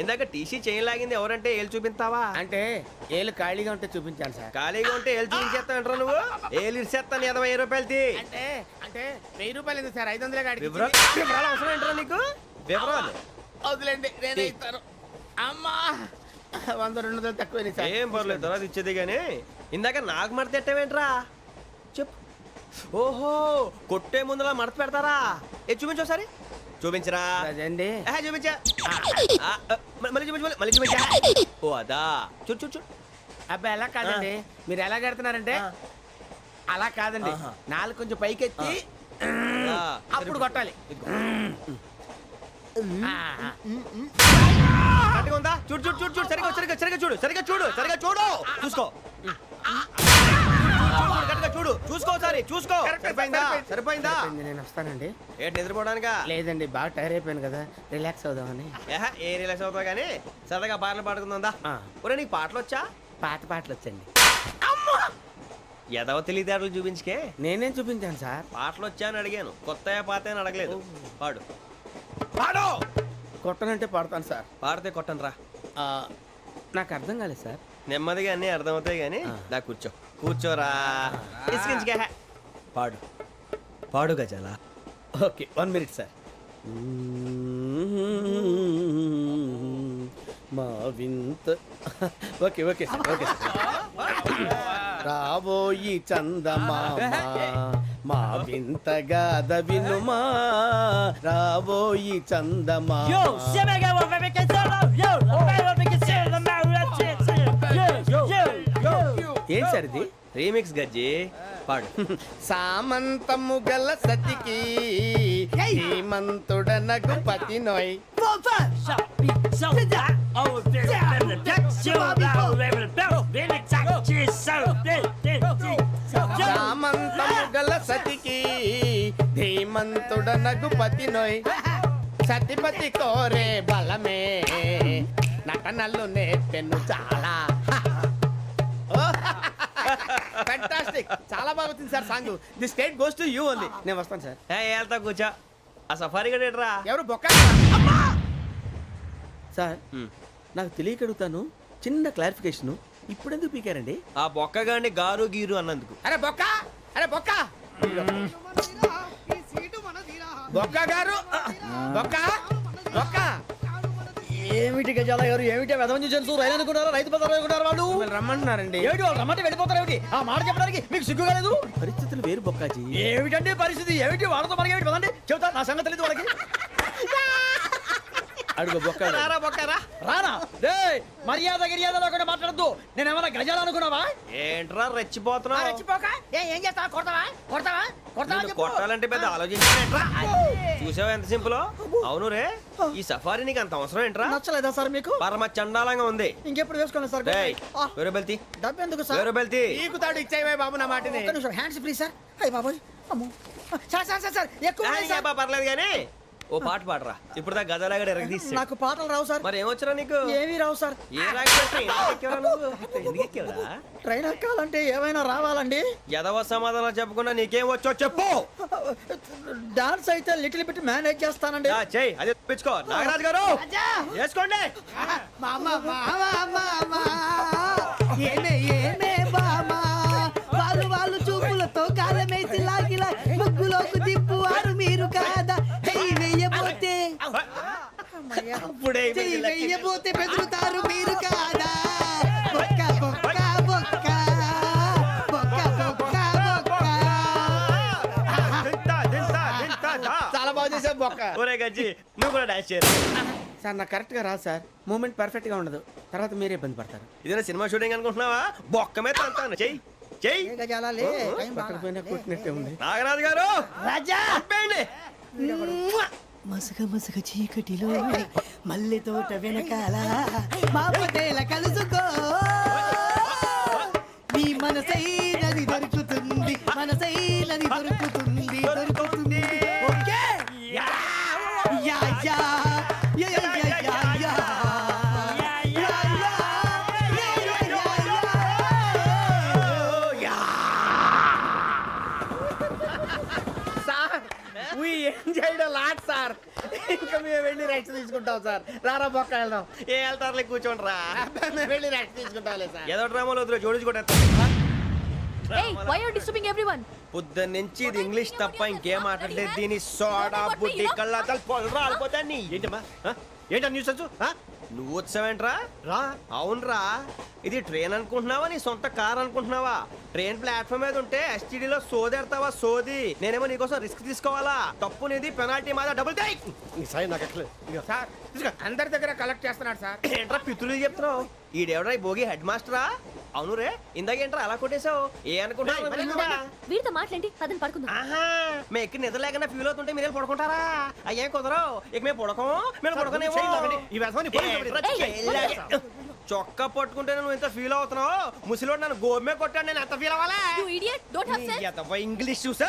S4: ఇందాక టీసీ చేయి లాగింది ఎవరంటే ఏళ్ళు చూపిస్తావా?
S5: అంటే ఏళ్ళు ఖాళీగా ఉంటే చూపించాను సార్.
S4: ఖాళీగా ఉంటే ఏళ్ళు చూపించేస్తానంటారా నువ్వు? ఏళ్ళు ఇచ్చేస్తాను 20 రూపాయలది.
S5: అంటే అంటే 1000 రూపాయలు ఎందుకు సార్? 500 కాడికి
S4: వివరాలు అవసరం ఏంటరా నీకు? వివరాలు
S5: వదిలేండి, నేనే ఇస్తాను. అమ్మా 100-200 తక్కువ సార్.
S4: ఏం పర్లేదు, తర్వాత ఇచ్చేది కానీ ఇందాక నాకు మడత ఎట్టవేంట్రా చెప్పు. ఓహో కొట్టే ముందులా మడత పెడతారా? ఏ చూపించు ఒకసారి. చూపించరా
S5: అదండి
S4: చూపించా మళ్ళీ చూపించు మళ్ళీ చూపించా ఓ అదా చూడు చూడు చూడు
S5: అబ్బాయి ఎలా కాదండి మీరు ఎలా కడుతున్నారంటే అలా కాదండి నాలుగు కొంచెం పైకెత్తి అప్పుడు కొట్టాలి
S4: కరెక్ట్గా ఉందా చూడు చూడు చూడు చూడు సరిగా సరిగా సరిగా చూడు సరిగా చూడు సరిగా చూడు చూసుకో కరెక్ట్గా చూడు చూసుకో ఒకసారి చూసుకో సరిపోయిందా సరిపోయిందా
S5: నేను వస్తానండి
S4: ఏంటి నిద్రపోవడానికా
S5: లేదండి బాగా టైర్ అయిపోయాను కదా రిలాక్స్ అవుదామని
S4: ఏ రిలాక్స్ అవుతావు కానీ సరదాగా పాటలు పాడుకుందా ఒరే నీకు పాటలు వచ్చా
S5: పాత పాటలు వచ్చండి
S4: ఎదవ తెలివితేటలు చూపించుకే
S5: నేనేం చూపించాను సార్
S4: పాటలు వచ్చా అని అడిగాను కొత్త పాత అని అడగలేదు పాడు పాడు
S5: కొట్టనంటే పడతాను సార్
S4: పాడితే కొట్టను రా
S5: నాకు అర్థం కాలేదు సార్
S4: నెమ్మదిగా అన్నీ అర్థమవుతాయి కానీ దా కూర్చో కూర్చోరా ఇసుకించుకే పాడు పాడు గజాల
S5: ఓకే 1 మినిట్ సార్ మా వింత ఓకే ఓకే సార్ ఓకే రాబోయి చందమామ మా వింతగా వినుమా రాబోయి చందమా ఏం సార్ ఇది
S4: రీమిక్స్ గజ్జి పాడు
S5: సామంతము గల సతికి హేమంతుడనగు పతి నోయ్ సామంతము గల సతికి ధీమంతుడనగు పతి నోయ్ సతిపతి కోరే బలమే నటనలు నేర్పెను చాలా ఫ్యాంటాస్టిక్ చాలా బాగా వచ్చింది sir song the state goes to you only నేను వస్తాను సార్
S4: వెళ్తా కూర్చో ఆ సఫారీ గడేట్రా
S5: ఎవరు బొక్క సార్ నాకు తెలియక అడుగుతాను చిన్న క్లారిఫికేషన్ ఇప్పుడు ఎందుకు పీకారండి
S4: ఆ బొక్కగాండి గారు గీరు అన్నందుకు
S5: అరే బొక్క అరే బొక్క బొక్క గారు బొక్క బొక్క
S12: ఏమిటి గజాల గారు ఏమిటి వెదవం చూసాను రైలు అనుకున్నారా రైతు బజార్ అనుకున్నారు వాళ్ళు
S5: రమ్మంటున్నారండి
S12: ఏమిటి వాళ్ళు రమ్మంటే వెళ్ళిపోతారు ఏమిటి ఆ మాట చెప్పడానికి మీకు సిగ్గు కాలేదు
S5: పరిస్థితులు వేరు బొక్కాజీ
S12: ఏమిటండి పరిస్థితి ఏమిటి వాళ్ళతో మనకి ఏమిటి పదండి చెబుతా నా సంగతి తెలియదు వాళ్ళకి
S5: అడుగు బొక్క
S4: రారా బొక్కరా
S12: రానా రే మర్యాద గిర్యాద లేకుండా మాట్లాడద్దు నేను ఏమైనా గజాలు అనుకున్నావా
S4: ఏంట్రా రెచ్చిపోతున్నావు
S12: రెచ్చిపోక ఏం చేస్తావా కొడతావా కొడతావా కొడతావా
S4: నిన్ను కొట్టాలంటే పెద్ద ఆలోచించానేంట్రా చూసావా ఎంత సింపుల్ అవును రే ఈ సఫారీ నీకు అంత అవసరం ఏంట్రా
S12: నచ్చలేదా సార్ మీకు
S4: పరమ చండాలంగా ఉంది
S12: ఇంకెప్పుడు వేసుకోండి సార్
S4: డేయ్, వేరే బెల్తి
S12: డబ్బు ఎందుకు సార్
S4: వేరే బెల్తి
S5: నీకు తాడు ఇచ్చాయి బాబు నా మాటని
S12: ఒక్క నిమిషం హ్యాండ్స్ ప్లీజ్ సార్ అయ్యి బాబోయ్ అమ్మో సార్ సార్ సార్ సార్ ఎక్కువ ఉన్నాయి సార్.
S4: పర్లేదు కానీ ఓ పాట పాడరా ఇప్పుడు దా గదలాగడ ఎరగదీసి
S12: నాకు పాటలు రావు సార్
S4: మరి ఏమొచ్చరా నీకు
S12: ఏమీ రావు సార్
S4: ఏ రాకపోతే ఎందుకు ఎక్కేవరా నువ్వు? ఎందుకు ఎక్కేవరా
S12: ట్రైన్ ఎక్కాలంటే ఏమైనా రావాలండి
S4: ఎదవ సమాధానం చెప్పకుండా నీకేం వచ్చో చెప్పు
S12: డాన్స్ అయితే లిటిల్ బిట్ మేనేజ్ చేస్తానండి
S4: చెయ్యి అదే తెప్పించుకో నాగరాజు గారు చేసుకోండి
S2: ఏమే ఏమే బామా వాళ్ళు చూపులతో కాలమేసి లాగిలా ముగ్గులోకి తిప్పువారు మీరు కాదా చెయ్యి వెయ్యబోతే
S4: అప్పుడే
S2: చెయ్యి వెయ్యబోతే బెదురుతారు మీరు కాదా బొక్క బొక్క బొక్క బొక్క బొక్క బొక్క
S5: చాలా బాగా చేసావు బొక్క
S4: ఒరే గజ్జి నువ్వు కూడా డాన్స్ చేయరు
S5: సార్ నాకు కరెక్ట్ గా రాదు సార్ మూమెంట్ పర్ఫెక్ట్ గా ఉండదు తర్వాత మీరే ఇబ్బంది పడతారు
S4: ఇదేనా సినిమా షూటింగ్ అనుకుంటున్నావా బొక్క మీద అంటాను చెయ్యి చెయ్యి
S2: ఏ గజాలాలే టైం
S5: పక్కన పోయినా కొట్టినట్టే ఉంది
S4: నాగరాజు గారు
S2: రాజా
S4: ఆపేయండి.
S2: మసక మసక చీకటిలో మల్లె తోట వెనకాల మా పటేల కలుసుకో నీ మనసైనది దొరుకుతుంది మనసైనది దొరుకుతుంది దొరుకుతుంది okay yeah yeah yeah yeah yeah yeah yeah
S5: sir we enjoyed lot sir ఇంకా మేము వెళ్ళి రెస్ట్ తీసుకుంటాం సార్ రారా బొక్క వెళ్దాం
S4: ఏ వెళ్తారులే కూర్చోండి రా
S5: మేము వెళ్ళి రెస్ట్ తీసుకుంటాంలే సార్
S4: ఏదో డ్రామాలో వద్దులే జోడించుకుంటా
S11: Hey, why are you disturbing everyone?
S4: పొద్దున్న నుంచి ఇది ఇంగ్లీష్ తప్ప ఇంకేం మాట్లాడలేదు దీని సోడా బుడ్డి కళ్ళ పొలరా అయిపోతా నీ ఏంటమ్మా ఏంటా న్యూస్ నువ్వు వచ్చావేంట్రా రా అవునరా ఇది ట్రైన్ అనుకుంటున్నావా నీ సొంత కార్ అనుకుంటున్నావా ట్రైన్ ప్లాట్ఫామ్ మీద ఉంటే ఎస్టీడీలో సోదేడతావా సోది నేనేమో నీకోసం రిస్క్ తీసుకోవాలా తప్పు నీది పెనాల్టీ మాదా డబుల్ టై
S5: అందరి దగ్గర కలెక్ట్ చేస్తున్నాడు సార్.
S4: ఏంట్రా పితులు చెప్తున్నావు ఈడెవడ్రా ఈ భోగి హెడ్ మాస్టరా అవును రే ఇందాకేంట్రా అలా కొట్టేశావు ఏ అనుకుంటున్నావు
S8: వీరితో మాట్లాడి పదని పడుకుందాం.
S4: ఆహా మేము ఎక్కడ నిద్ర లేకుండా ఫీల్ అవుతుంటే మీరేం పడుకుంటారా అయ్యేం కుదరవు ఇక మేము పడకం మేము పడుకునేమో చొక్కా పట్టుకుంటే నువ్వు ఎంత ఫీల్ అవుతున్నావు ముసలివాడు నన్ను గోమే కొట్టాడు నేను ఎంత ఫీల్ అవ్వాలా
S11: You idiot! Don't have sense!
S4: English చూసా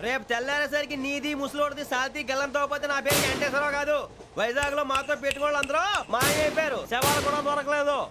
S4: రేపు తెల్లారేసరికి నీది ముసలోడిది సాతి గల్లంతో పోతే నా పేరు వెంకటేశ్వరరావు కాదు వైజాగ్ లో మాతో పెట్టుకోళ్ళు అందరూ మాయమైపోయారు శవాలు కూడా దొరకలేదు